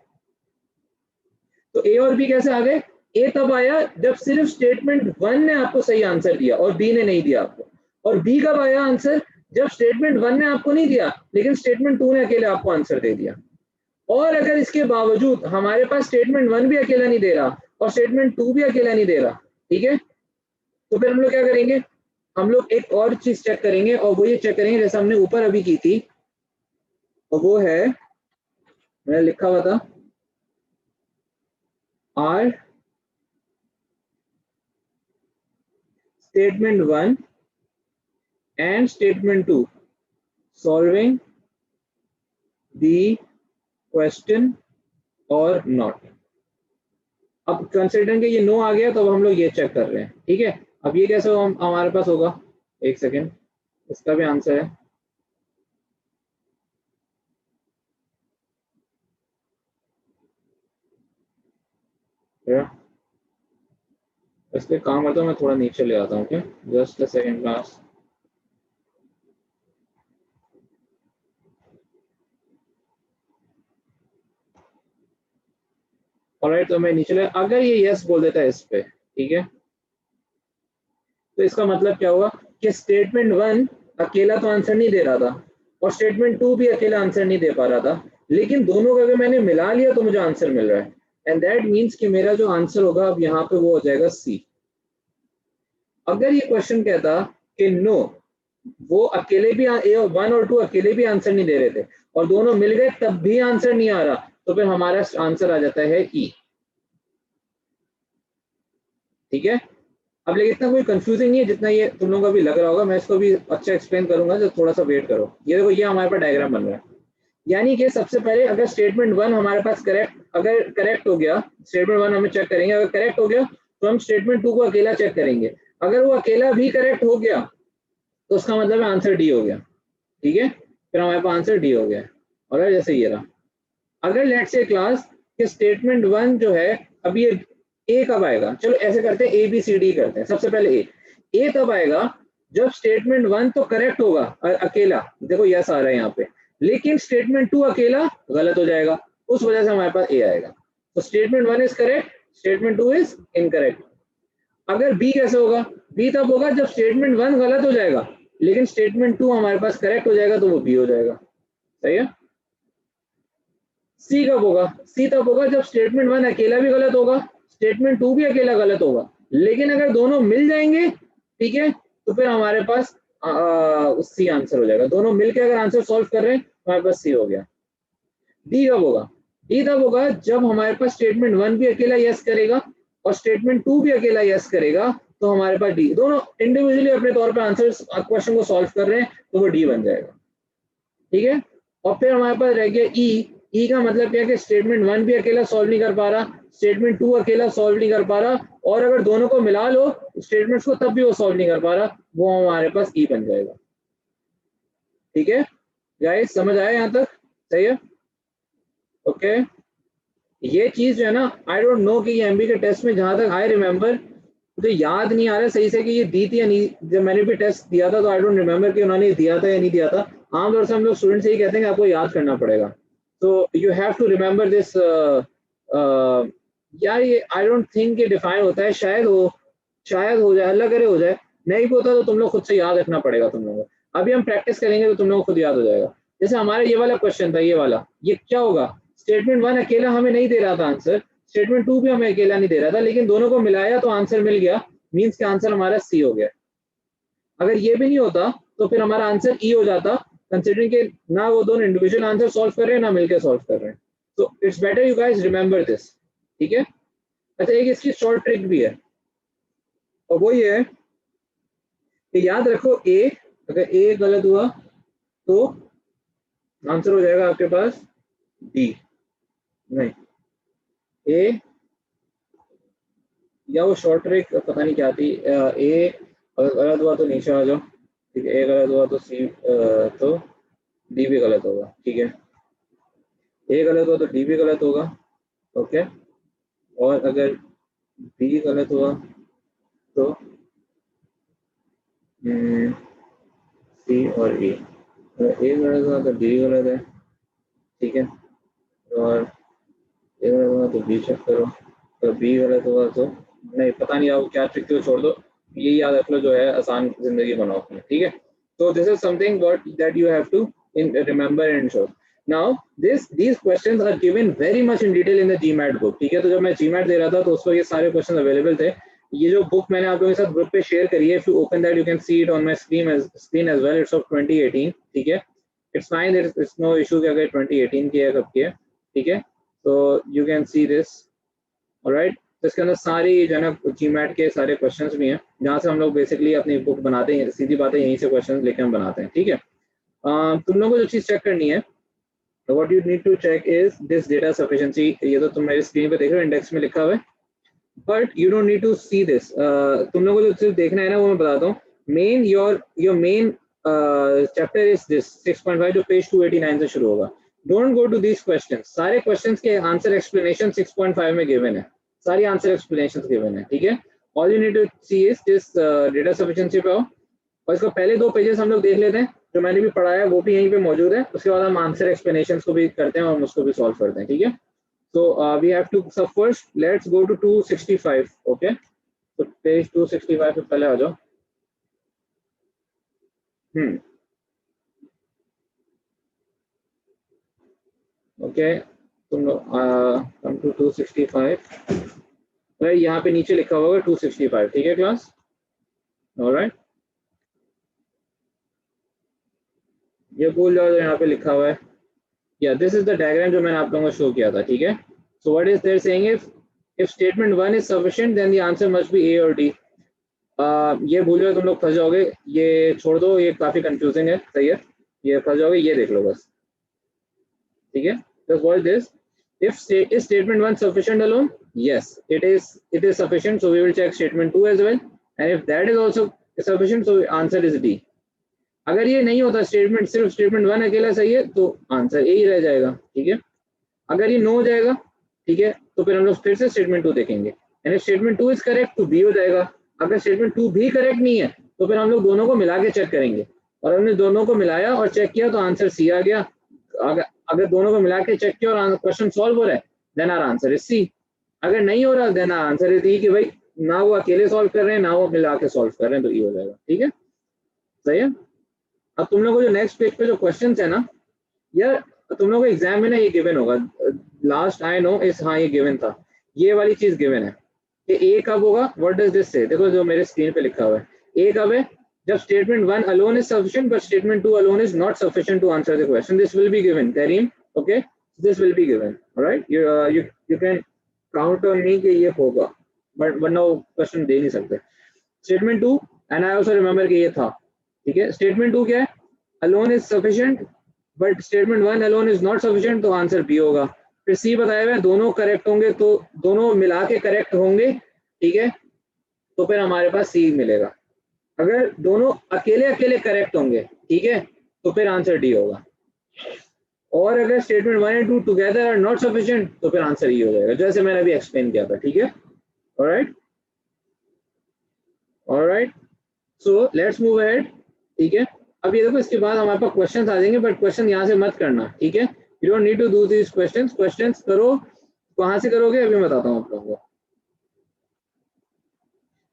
तो ए और बी कैसे आ गए, ए तब आया जब सिर्फ स्टेटमेंट 1 ने आपको सही आंसर दिया और बी ने नहीं दिया आपको, और बी कब आया आंसर, जब स्टेटमेंट 1 ने आपको नहीं दिया लेकिन स्टेटमेंट 2 ने अकेले आपको आंसर दे दिया। और अगर इसके बावजूद हमारे पास स्टेटमेंट 1 भी अकेला नहीं दे रहा और स्टेटमेंट 2 भी अकेला नहीं दे रहा, ठीक है, तो फिर हम लोग क्या करेंगे, हम लोग एक और चीज चेक करेंगे, और वो ये चेक करेंगे जैसे हमने ऊपर अभी की थी, और वो है, मैंने लिखा हुआ था, are statement 1 and statement 2 solving the question और नॉट। अब कंसिडरिंग कि ये नो आ गया तो अब हम लोग ये चेक कर रहे हैं। ठीक है, अब ये कैसे हमारे पास होगा, एक सेकेंड, इसका भी आंसर है। इसलिए काम करता हूँ, मैं थोड़ा नीचे ले आता हूँ, क्या, just a second class. Alright, तो मैं नीचे ले, अगर ये यस बोल देता है इस पे, ठीक है, तो इसका मतलब क्या हुआ कि स्टेटमेंट 1 अकेला तो आंसर नहीं दे रहा था और स्टेटमेंट 2 भी अकेला आंसर नहीं दे पा रहा था, लेकिन दोनों को अगर मैंने मिला लिया तो मुझे आंसर मिल रहा है, एंड दैट मीन्स कि मेरा जो आंसर होगा अब यहाँ पे वो हो जाएगा सी। अगर ये क्वेश्चन कहता कि नो, वो अकेले भी ए और 1 और 2 अकेले भी आंसर नहीं दे रहे थे और दोनों मिल गए तब भी आंसर नहीं आ रहा, तो फिर हमारा आंसर आ जाता है ई। ठीक है, अब लेकिन इतना कोई कंफ्यूजिंग नहीं है जितना ये तुम लोगों को भी लग रहा होगा, मैं इसको भी अच्छा एक्सप्लेन करूंगा, तो थोड़ा सा वेट करो। ये देखो, ये हमारे पास डायग्राम बन रहा है, यानी कि सबसे पहले अगर स्टेटमेंट 1 हमारे पास अगर करेक्ट हो गया, स्टेटमेंट 1 हमें चेक करेंगे, अगर करेक्ट हो गया तो हम स्टेटमेंट 2 को अकेला चेक करेंगे, अगर वो अकेला भी करेक्ट हो गया तो उसका मतलब आंसर डी हो गया। ठीक है, फिर हमारे पास आंसर डी हो गया। और जैसे ये रहा, अगर लेट्स से क्लास कि स्टेटमेंट 1 जो है, अब ये ए कब आएगा, चलो ऐसे करते हैं, ए बी सी डी करते हैं। सबसे पहले ए तब आएगा जब स्टेटमेंट 1 तो करेक्ट होगा अकेला, देखो यस आ रहा है यहाँ पे, लेकिन स्टेटमेंट 2 अकेला गलत हो जाएगा, उस वजह से हमारे पास ए आएगा। तो statement 1 is correct, statement 2 is incorrect. अगर बी कैसे होगा, बी तब होगा जब स्टेटमेंट 1 गलत हो जाएगा लेकिन स्टेटमेंट 2 हमारे पास करेक्ट हो जाएगा, तो वो बी हो जाएगा। सही है। सी कब होगा, सी तब होगा जब स्टेटमेंट 1 अकेला भी गलत होगा, स्टेटमेंट 2 भी अकेला गलत होगा, लेकिन अगर दोनों मिल जाएंगे, ठीक है, तो फिर हमारे पास सी आंसर हो जाएगा। दोनों मिलकर अगर आंसर सॉल्व कर रहे हैं तो हमारे पास सी हो गया। डी कब होगा, डी तब होगा जब हमारे पास स्टेटमेंट 1 भी अकेला यस करेगा और स्टेटमेंट 2 भी अकेला यस करेगा, तो हमारे पास डी, दोनों इंडिविजुअली अपने तौर पर आंसर क्वेश्चन को सॉल्व कर रहे हैं, तो वो डी बन जाएगा। ठीक है, और फिर हमारे पास रह गया ई का मतलब क्या है कि स्टेटमेंट 1 भी अकेला सॉल्व नहीं कर पा रहा, स्टेटमेंट 2 अकेला सॉल्व नहीं कर पा रहा, और अगर दोनों को मिला लो स्टेटमेंट्स को तब भी वो सॉल्व नहीं कर पा रहा, वो हमारे पास ई बन जाएगा। ठीक है गाइस, समझ आया यहाँ तक, सही है, ओके। ये चीज जो है ना, आई डोंट नो कि ये एमबी के टेस्ट में, जहां तक आई रिमेम्बर, मुझे याद नहीं आ रहा सही से कि ये दी थी या नहीं, जब मैंने भी टेस्ट दिया था तो आई डोंट रिमेम्बर कि उन्होंने दिया था या नहीं दिया था। आमतौर से हम लोग स्टूडेंट से ही कहते हैं कि आपको याद करना पड़ेगा, तो you have to remember this. यार ये आई डोंट थिंक ये डिफाइन होता है, शायद हो जाए, अल्लाह करे हो जाए, नहीं भी होता तो तुम लोग खुद से याद रखना पड़ेगा तुम लोगों को। अभी हम प्रैक्टिस करेंगे तो तुम लोग खुद याद हो जाएगा। जैसे हमारा ये वाला क्वेश्चन था, ये वाला, ये क्या होगा, स्टेटमेंट 1 अकेला हमें नहीं दे रहा था आंसर, स्टेटमेंट 2 भी हमें अकेला नहीं दे रहा था, लेकिन दोनों को मिलाया तो आंसर मिल गया, मीन्स के आंसर हमारा सी हो गया। अगर ये भी नहीं होता तो फिर हमारा आंसर ई हो जाता, कंसिडरिंग के ना वो दोनों इंडिविजुअल आंसर सॉल्व कर रहे हैं ना मिलकर सॉल्व कर रहे हैं। तो it's better you guys remember this. ठीक है, अच्छा एक इसकी शॉर्ट ट्रिक भी है, और वो ये है कि याद रखो ए, अगर ए गलत हुआ तो आंसर हो जाएगा आपके पास डी, नहीं ए या वो शॉर्ट ट्रिक पता नहीं क्या थी, ए अगर गलत हुआ तो नीचे आ जाओ, ठीक है, ए गलत हुआ तो सी तो डी भी गलत होगा, ठीक है, ए गलत हुआ तो डी भी गलत होगा, ओके, और अगर बी गलत हुआ तो सी और ई, अगर ए गलत हुआ तो डी गलत है, ठीक है, और ए गलत हुआ तो बी चेक करो, अगर बी गलत हुआ तो नहीं, पता नहीं आप क्या ट्रिक थी, छोड़ दो, यही याद रख लो जो है आसान जिंदगी बनाओ अपनी, ठीक है। तो this is something what that you have to remember and show. Now these questions are given very much in detail in the GMAT book, ठीक है। तो जब मैं GMAT दे रहा था तो उस पर ये सारे क्वेश्चन अवेलेबल थे। ये जो बुक मैंने आप लोगों के साथ ग्रुप पे शेयर करी है, if you open that you can see it on my screen as well, it's of 2018, ठीक है, it's fine, it's no issue कि अगर 2018 की है कब की है, ठीक है, तो you can see this, alright. तो इसके अंदर सारी जो है ना GMAT के सारे क्वेश्चंस भी हैं, जहाँ से हम लोग बेसिकली अपनी बुक बनाते हैं, सीधी बात है, यहीं से क्वेश्चंस लेके हम बनाते हैं, ठीक है। तुम लोगों को जो चीज़ चेक करनी है, what you need to check is this data sufficiency, ये तो तुम मेरी स्क्रीन पे देख रहे हो, इंडेक्स में लिखा हुआ है, but you don't need to see this, तुम लोगों को जो चीज़ देखना है ना वो मैं बताता हूँ। Main your main chapter is this 6.5 जो पेज 289 से शुरू होगा। Don't go to these questions, सारे questions के आंसर एक्सप्लेनेशन 6.5 में गिवन है, सारी आंसर एक्सप्लेनेशन गिवन है, ठीक है। All you need to see is this data sufficiency पे आओ, और इसको पहले 2 पेजेस हम लोग देख लेते हैं, जो मैंने भी पढ़ाया वो भी यहीं पे मौजूद है, उसके बाद हम आंसर एक्सप्लेनेशंस को भी करते हैं और उसको भी सॉल्व करते हैं, ठीक है। So we have to, so first let's go to 265, okay, तो पेज 265 पे पहले आ जाओ। ओके, तुम लोग कम टू 265, यहाँ पे नीचे लिखा होगा 265, ठीक है क्लास, ऑलराइट, ये भूल जाओ, यहाँ पे लिखा हुआ है, या दिस इज द डायग्राम जो मैंने आप लोगों को शो किया था, ठीक है। So what is there saying, if statement 1 is sufficient then the answer must be A or D. ये भूल जाओ, तुम लोग फंस जाओगे, ये छोड़ दो, ये काफी कंफ्यूजिंग है, सही है, ये फंस जाओगे, ये देख लो बस, ठीक है। Just watch this, if statement 1 sufficient alone, yes it is sufficient, so we will check statement 2 as well, and if that is also sufficient, so answer is D। अगर ये नहीं होता, स्टेटमेंट सिर्फ स्टेटमेंट 1 अकेला सही है तो आंसर ए ही रह जाएगा, ठीक है। अगर ये नो हो जाएगा, ठीक है, तो फिर हम लोग फिर से स्टेटमेंट 2 देखेंगे, यानी स्टेटमेंट 2 इज करेक्ट तो बी हो जाएगा। अगर स्टेटमेंट 2 भी करेक्ट नहीं है तो फिर हम लोग दोनों को मिला के चेक करेंगे, और हमने दोनों को मिलाया और चेक किया तो आंसर सी आ गया। अगर दोनों को मिला के चेक किया और क्वेश्चन सॉल्व हो रहा है, then our answer is C. अगर नहीं हो रहा, देन आंसर इज ई, कि भाई ना वो अकेले सॉल्व कर रहे हैं ना वो मिला के सॉल्व कर रहे हैं, तो ई हो जाएगा, ठीक है, सही है। अब तुम लोगों को जो नेक्स्ट पेज पे जो क्वेश्चंस है ना, यार तुम लोगों को एग्जाम में ना ये गिवन होगा, लास्ट आई नो इस, हाँ ये गिवन था, ये वाली चीज गिवन है कि ए कब होगा, व्हाट डज दिस से, देखो जो मेरे स्क्रीन पे लिखा हुआ है, ए कब है, जब statement 1 alone is sufficient but statement 2 alone is not sufficient to answer the question, this will be given Karim, okay, this will be given, alright, you can count on me कि ये होगा, बट वरना वो क्वेश्चन दे नहीं सकते। Statement 2, and I also remember कि ये था, ठीक है। स्टेटमेंट 2 क्या है, alone is sufficient but statement 1 alone is not sufficient, तो आंसर बी होगा। फिर सी बताया हुआ है, दोनों करेक्ट होंगे तो दोनों मिला के करेक्ट होंगे, ठीक है, तो फिर हमारे पास सी मिलेगा। अगर दोनों अकेले अकेले करेक्ट होंगे, ठीक है, तो फिर आंसर डी होगा। और अगर statement 1 and 2 together are not sufficient, तो फिर आंसर ई हो जाएगा, जैसे मैंने अभी एक्सप्लेन किया था, ठीक है, alright, alright, so let's move ahead, ठीक है। अब ये देखो, इसके बाद हमारे पास क्वेश्चंस आ जाएंगे, बट क्वेश्चन यहाँ से मत करना, ठीक है, you don't need to do this questions, questions करो, कहाँ से करोगे अभी मैं बताता हूँ आप लोगों को।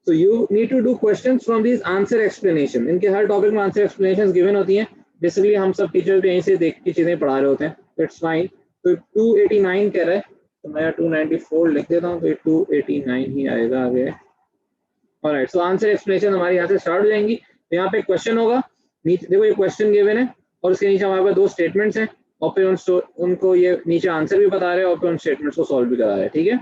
So you need to do questions from these answer explanation, इनके हर टॉपिक में आंसर एक्सप्लेनेशन गिवन होती हैं, बेसिकली हम सब टीचर भी यहीं से देख के चीजें पढ़ा रहे होते हैं, इट्स फाइन। तो 289 कह रहा है, तो मैं 294 लिख देता हूँ, तो 289 ही आएगा आगे, ऑलराइट। सो आंसर एक्सप्लेनेशन हमारी यहाँ से स्टार्ट हो जाएंगी। तो यहाँ पे क्वेश्चन होगा, नीचे देखो ये क्वेश्चन गिवन है, और उसके नीचे हमारे पास 2 स्टेटमेंट्स हैं, और फिर उनको ये नीचे आंसर भी बता रहे हैं, और फिर उन स्टेटमेंट्स को सॉल्व भी करा रहे हैं, ठीक है।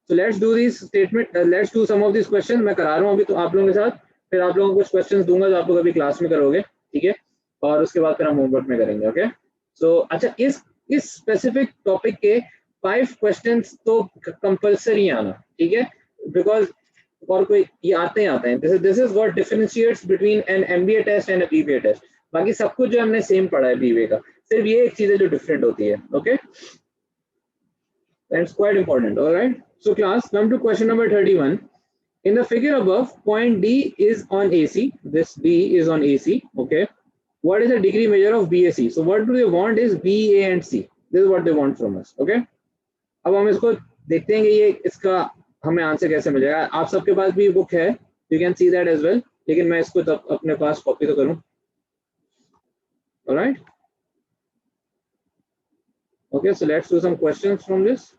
So let's do this statement, let's do some of this question. मैं करा रहा हूँ अभी तो आप लोगों के साथ, फिर आप लोगों को कुछ क्वेश्चंस दूंगा जो आप लोग अभी क्लास में करोगे, ठीक है, और उसके बाद फिर हम होमवर्क में करेंगे। ओके सो अच्छा, इस स्पेसिफिक टॉपिक के 5 क्वेश्चंस तो कंपल्सरी आना, ठीक है, बिकॉज और कोई ये आते हैं। This is what differentiates between an MBA test and a BBA test. बाकी सब कुछ जो हमने सेम पढ़ा है बीबीए का, सिर्फ ये एक चीज है जो डिफरेंट होती है। Okay that's quite important. All right, so class, come to question number 31. In the figure above, point D is on AC. This D is on AC. Okay, what is the degree measure of BAC? So what do they want is B, A and C. This is what they want from us. Okay, अब हम इसको देखते हैं कि ये इसका हमें answer कैसे मिलेगा। आप सबके पास भी बुक है, you can see that as well, लेकिन मैं इसको तब अपने पास कॉपी तो करूं। Alright, okay, so let's do some questions from this.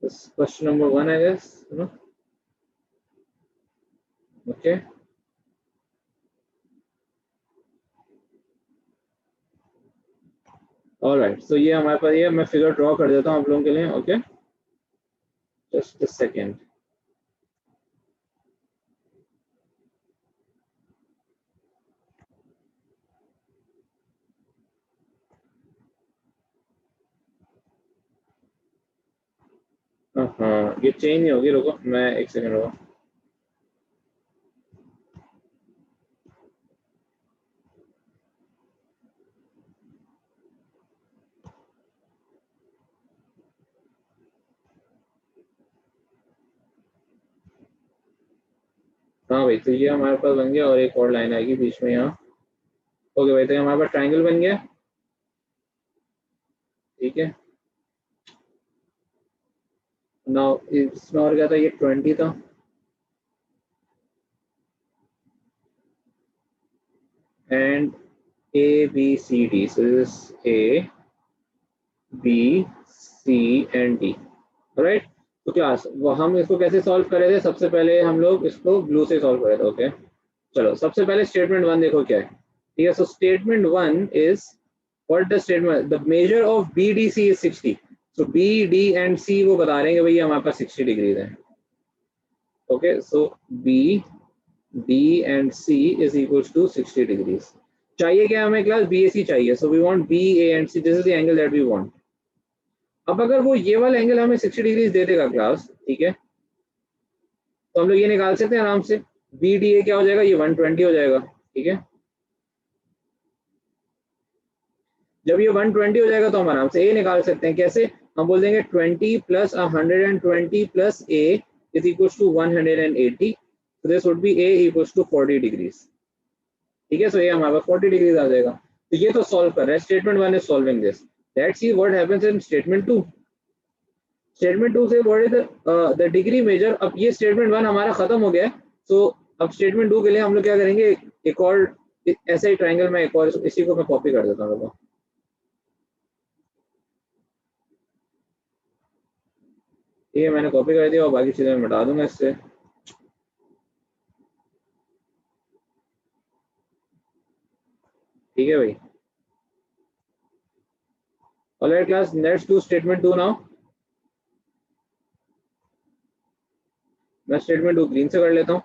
This question number 1, I guess, you know. Okay, alright, so ये हमारे पास, ये मैं फिगर ड्रॉ कर देता हूँ आप लोगों के लिए। Okay, just a second. हाँ, ये चेंज नहीं होगी, रुको मैं एक सेकेंड रुको। हाँ भाई, तो ये हमारे पास बन गया और एक और लाइन आएगी बीच में यहाँ। ओके भाई, तो हमारे पास ट्राइंगल बन गया, ठीक है। नाउ इसमें और क्या था, ये 20 था, and A B C D, so this is A B C and D, right. तो क्लास वो हम इसको कैसे सॉल्व कर रहे थे, सबसे पहले हम लोग इसको ब्लू से सॉल्व कर रहे थे। ओके चलो, सबसे पहले स्टेटमेंट 1 देखो क्या है, ठीक है। So statement 1 is what the statement, the measure of BDC is 60। So B D and C वो बता रहे हैं भैया हमारे पास 60 डिग्रीज है। Okay so B D and C is equals to 60 डिग्रीज। चाहिए क्या हमें क्लास, BAC चाहिए। So we want BA and C, this is the angle that we want. अब अगर वो ये वाला एंगल हमें 60 डिग्रीज दे देगा क्लास, ठीक है, तो हम लोग ये निकाल सकते हैं आराम से। BDA क्या हो जाएगा, ये 120 हो जाएगा, ठीक है। जब ये 120 हो जाएगा तो हम आराम से A निकाल सकते हैं। कैसे, हम बोल देंगे 20 plus 120 plus A is equals to 180। so this would be A equals to 40 degrees, ठीक है। सो ये हमारे पास 40 डिग्रीज आ जाएगा। तो ये तो सॉल्व कर रहा है, statement 1 is solving this. Let's see what happens in statement 2। Statement 2 से what is the degree measure. अब ये स्टेटमेंट 1 हमारा खत्म हो गया है, सो अब स्टेटमेंट 2 के लिए हम लोग क्या करेंगे, एक और ऐसा ही ट्राइंगल में एक और इसी को मैं कॉपी कर देता हूँ। ठीक है, मैंने कॉपी कर दिया और बाकी चीजें मैं मिटा दूंगा इससे। ठीक है भाई, alright class, let's do statement 2 now. मैं स्टेटमेंट 2 ग्रीन से कर लेता हूँ।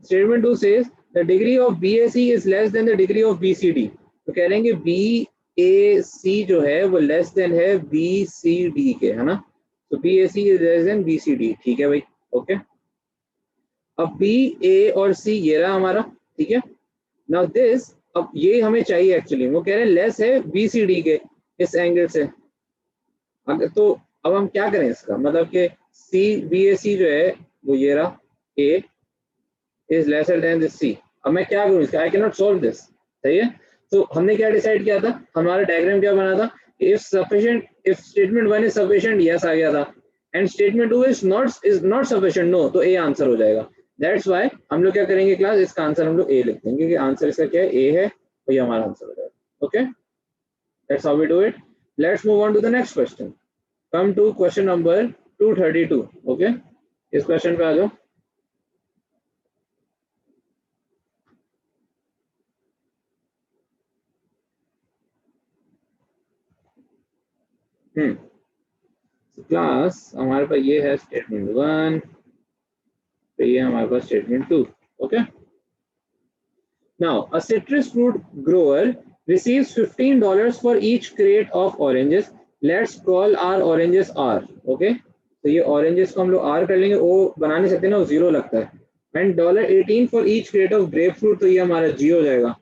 Statement 2 says the degree of BAC is less then the degree of BCD। तो कह रहे हैं कि BAC जो है वो लेस देन है BCD के, है ना। तो BAC is less then BCD, ठीक है भाई। ओके, अब BA और C ये रहा हमारा, ठीक है। नाउ दिस, अब ये हमें चाहिए एक्चुअली, वो कह रहे हैं लेस है BCD के इस एंगल से। तो अब हम क्या करें इसका मतलब कि BAC जो है वो ये रहा, A is lesser than this C। अब मैं क्या करूं इसका, I cannot solve this, सही है। तो हमने क्या डिसाइड किया था, हमारा डायग्राम क्या बना था, if sufficient, if statement 1 is sufficient, yes आ गया था, and statement 2 is not sufficient, no, तो A आंसर हो जाएगा। That's why हम लोग क्या करेंगे क्लास, इसका आंसर हम लोग A लिख देंगे, क्योंकि आंसर इसका क्या है, A है, तो ये हमारा आंसर हो जाएगा। Okay, that's how we do it. Let's move on to the next question. Come to question number 232. Okay, इस क्वेश्चन पे आ जाओ। क्लास हमारे पास ये है स्टेटमेंट 1, तो ये हमारे पास statement 2. Okay, now a citrus fruit grower receives $15 for each crate of oranges. Let's call our oranges R. Okay, तो ये oranges को हम लोग R कर लेंगे, O बना नहीं सकते ना, वो जीरो लगता है. And $18 for each crate of grapefruit, तो ये हमारा G हो जाएगा.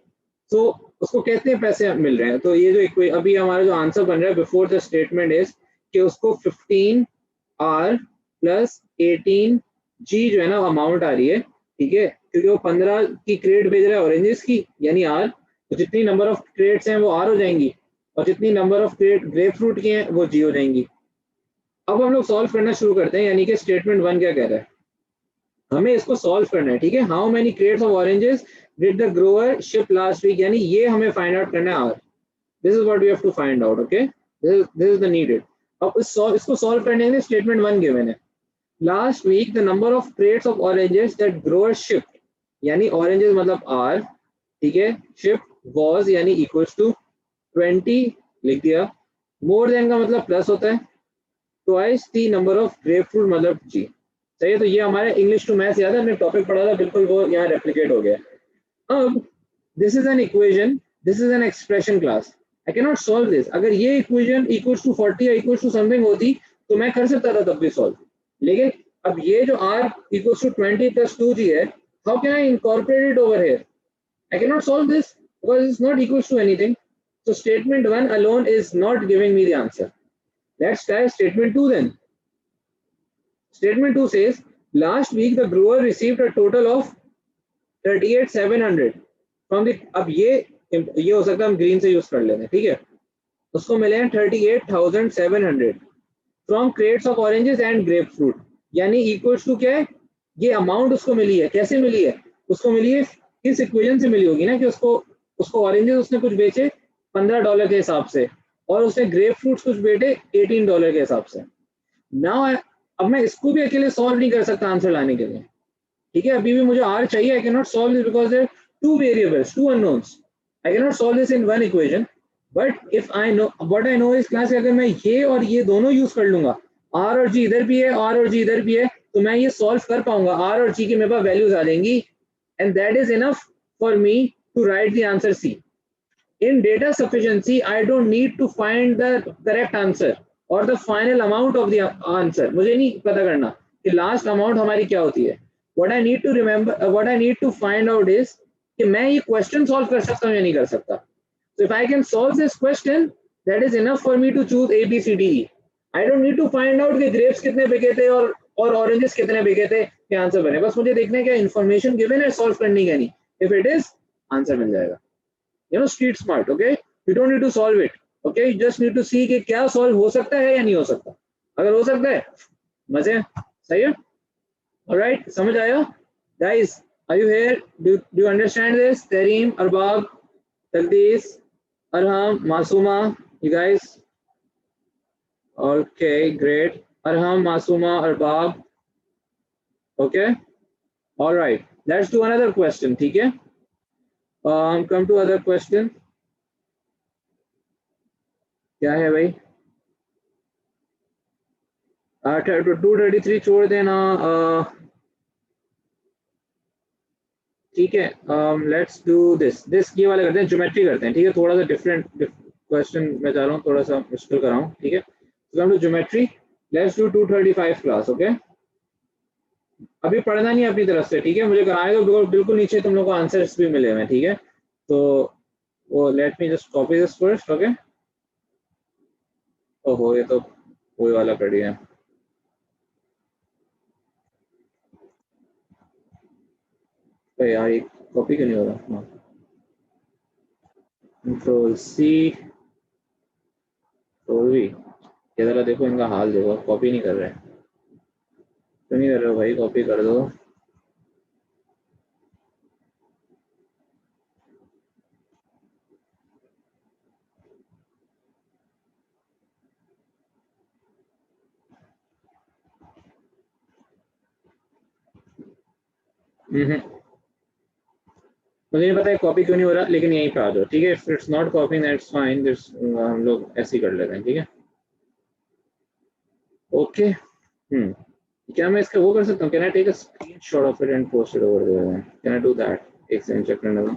तो उसको कितने पैसे मिल रहे हैं? तो ये जो अभी हमारा जो आंसर बन रहा है बिफोर द स्टेटमेंट इज कि उसको 15R प्लस 18G जो है ना अमाउंट आ रही है, ठीक है, क्योंकि वो 15 की क्रेट भेज रहा है ऑरेंजेस की यानी R, तो जितनी नंबर ऑफ क्रेट्स हैं वो R हो जाएंगी और जितनी number of crate grep fruit की हैं वो G हो जाएंगी. अब हम लोग सॉल्व करना शुरू करते हैं, यानी कि स्टेटमेंट 1 क्या कह रहा है, हमें इसको सॉल्व करना है. ठीक है, how many crates of oranges did the grower ship last week, यानी ये हमें फाइंड आउट करना है R. This is what we have to find out. Okay, this is the needed. अब इसको सॉल्व करने के लिए स्टेटमेंट 1 गिवन है. Last week the number of crates of oranges that grower shipped, यानी ऑरेंजेस मतलब R, ठीक है, शिफ्ट वाज यानी इक्वल्स टू 20 लिख दिया. मोर देन का मतलब प्लस होता है, twice the number of grapefruit मतलब G. सही है, तो ये हमारे इंग्लिश टू मैथ्स याद है, हमने टॉपिक पढ़ा था, बिल्कुल वो यहाँ रेप्लिकेट हो गया. अब this is an equation, this is an expression class. I can not solve this. अगर ये इक्वेशन इक्वल्स टू 40 या इक्वल्स टू समथिंग होती तो मैं कर सकता था तब भी सॉल्व, लेकिन अब ये जो R equals to 20 plus 2G है, how can I incorporate it over here? I cannot solve this because it's not equals to anything. So statement 1 alone is not giving me the answer. Let's try statement 2 then. Statement 2 says, last week the grower received a total of 38,700 from the, अब ये हो सकता है हम green से use कर लेते हैं, ठीक है, उसको मिले हैं 38,700 from crates of oranges and grep fruit, यानी इक्वल्स टू क्या है, ये अमाउंट उसको मिली है. कैसे मिली है? उसको मिली है इस इक्वेशन से मिली होगी ना, कि उसको ऑरेंजेस उसने कुछ बेचे $15 के हिसाब से और उसने ग्रेप फ्रूट्स कुछ बेचे $18 के हिसाब से. नाउ अब मैं इसको भी अकेले सॉल्व नहीं कर सकता आंसर लाने के लिए, ठीक है, अभी भी मुझे R चाहिए. I can not solve this because there two variables, two unknowns. I can not solve this in one equation, but if I know what I know is class, अगर मैं ये और ये दोनों यूज कर लूंगा, R और G इधर भी है, R और G इधर भी है, तो मैं ये सॉल्व कर पाऊंगा. R और G की मेरे पास वैल्यूज आ जाएंगी and that is enough for me to write the answer C. In data sufficiency, I don't need to find the correct answer or the final amount of the answer. मुझे नहीं पता करना कि last amount हमारी क्या होती है. What I need to remember, what I need to find out is कि मैं ये क्वेश्चन सॉल्व कर सकता हूँ या नहीं कर सकता. So if I can solve this question, that is enough for me to choose A, B, C, D, E. I don't need to find out कि grapes कितने बिके थे और oranges कितने बिके थे कि आंसर बने. बस मुझे देखना है क्या इन्फॉर्मेशन गिवन है सॉल्व करनी है नहीं. If it is, आंसर मिल जाएगा. You know, street smart. Okay, you don't need to solve it. Okay, you just need to see कि क्या सॉल्व हो सकता है या नहीं हो सकता. अगर हो सकता है मजे, सही है. Alright, समझ आया guys? Are you here? Do you understand this? Tareem, Arbab, Taqdees, Arham, Masuma, you guys? Okay, great. Arham, Masuma, Arbab. Okay, all right, let's do another question. ठीक है, come to other question. क्या है भाई? 233 छोड़ देना. ठीक है, let's do this ये वाला करते हैं, ज्योमेट्री करते हैं. ठीक है, थोड़ा सा डिफरेंट क्वेश्चन मैं जा रहा हूँ, थोड़ा सा मुश्किल कर रहा हूँ. ठीक है, come to geometry. Let's do 235 class. Okay, अभी पढ़ना नहीं है अपनी तरफ से, ठीक है, मुझे कराएगा बिल्कुल नीचे तुम लोग को आंसर्स भी मिले हुए हैं. ठीक है, तो वो let me just copy this first. Okay, ओहो ये तो वही वाला कर दिया है. यार ये कॉपी क्यों नहीं हो रहा? Control C, control V. ये जरा देखो इनका हाल देखो, कॉपी नहीं कर रहे. क्यों नहीं कर रहे हो भाई? कॉपी कर दो. मुझे नहीं पता है कॉपी क्यों नहीं हो रहा, लेकिन यहीं पे आ जाओ. ठीक है, if it's not copy that's fine, हम लोग ऐसे ही कर लेते हैं. ठीक है, ओके क्या मैं इसका वो कर सकता हूँ? Can I take a screenshot of it and post it over there? Can I do that? एक सेकंड चेक करने दो।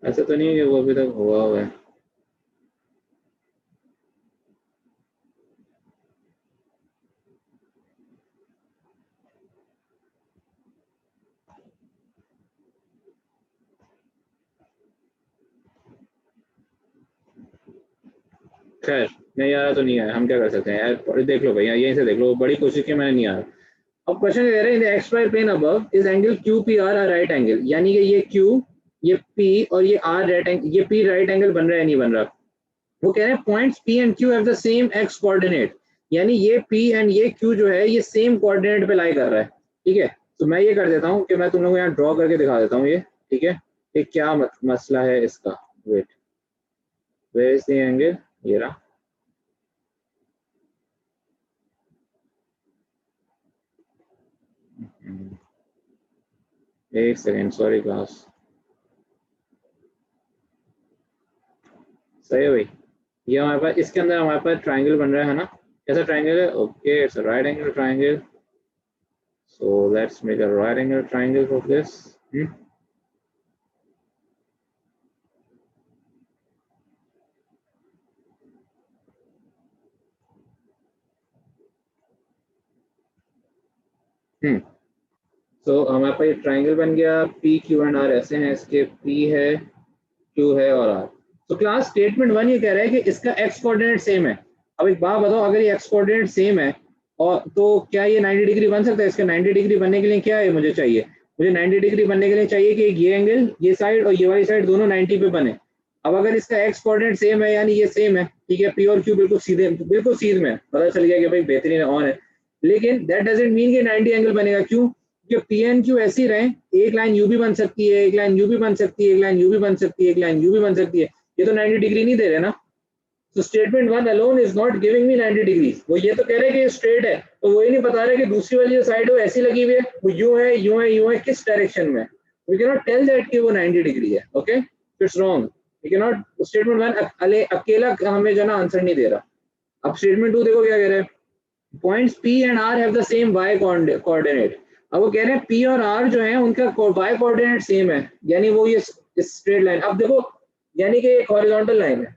ऐसा तो नहीं है कि वो अभी तक हुआ हुआ है। खैर नहीं आ रहा तो नहीं आया, हम क्या कर सकते हैं यार? देख लो भैया, यहीं से देख लो, बड़ी कोशिश की, मैंने नहीं आ रहा। अब क्वेश्चन कह रहे हैं in the X Y plane above is angle Q P R a right angle, यानी कि ये क्यू, ये पी और ये आर राइट एंगल, ये पी राइट एंगल बन रहा है नहीं बन रहा? वो कह रहे हैं points P and Q have the same x coordinate, यानी ये पी एंड ये क्यू जो है ये सेम कोऑर्डिनेट पे लाई कर रहा है। ठीक है, तो मैं ये कर देता हूँ कि मैं तुम लोगों को यहाँ ड्रॉ करके दिखा देता हूँ ये। ठीक है, ये क्या मसला है इसका? Wait, where is the angle? ये रहा। एक सेकेंड, सॉरी क्लास। सही है भाई, ये हमारे पास इसके अंदर हमारे पास ट्राइंगल बन रहा है ना? कैसा ट्राइंगल है? Okay, it's a right angle triangle. So let's make a right angle triangle for this. तो हमारे पास ये ट्राइंगल बन गया, पी क्यू एंड आर ऐसे हैं इसके, पी है, क्यू है और आर। तो क्लास स्टेटमेंट वन ये कह रहा है कि इसका एक्स कोऑर्डिनेट सेम है। अब एक बात बताओ, अगर ये एक्स कोऑर्डिनेट सेम है और तो क्या ये 90 डिग्री बन सकता है? इसका 90 डिग्री बनने के लिए क्या है मुझे चाहिए? मुझे 90 डिग्री बनने के लिए चाहिए कि ये एंगल, ये साइड और ये वाली साइड दोनों 90 पे बने। अब अगर इसका एक्स कोऑर्डिनेट सेम है यानी ये सेम है, ठीक है, पी और क्यू बिल्कुल सीधे, बिल्कुल सीध में, पता चल गया कि भाई बेहतरीन ऑन है। लेकिन दैट डजंट मीन कि 90 एंगल बनेगा। क्यों? क्योंकि पी एंड क्यू ऐसी रहे, एक लाइन यू भी बन सकती है, एक लाइन यू भी बन सकती है, एक लाइन यू भी बन सकती है, एक लाइन यू भी बन सकती है। ये तो 90 डिग्री नहीं दे रहे ना। तो statement one alone is not giving me 90 degree. वो ये तो कह रहे हैं कि ये स्ट्रेट है, तो वो ही नहीं बता रहे कि दूसरी वाली जो साइड है वो ऐसी लगी हुई है, वो यूं है, यूं है, यूं है, किस डायरेक्शन में। We can not tell that कि वो 90 डिग्री है। Okay, it's wrong. We can not, statement one अकेला हमें जो ना आंसर नहीं दे रहा। अब स्टेटमेंट टू देखो क्या कह रहे हैं, points P and R have the same y coordinate. अब वो कह रहे हैं P और R जो है उनका y कोऑर्डिनेट सेम है, यानी वो ये स्ट्रेट लाइन। अब देखो, यानी कि एक हॉरिजॉन्टल लाइन है।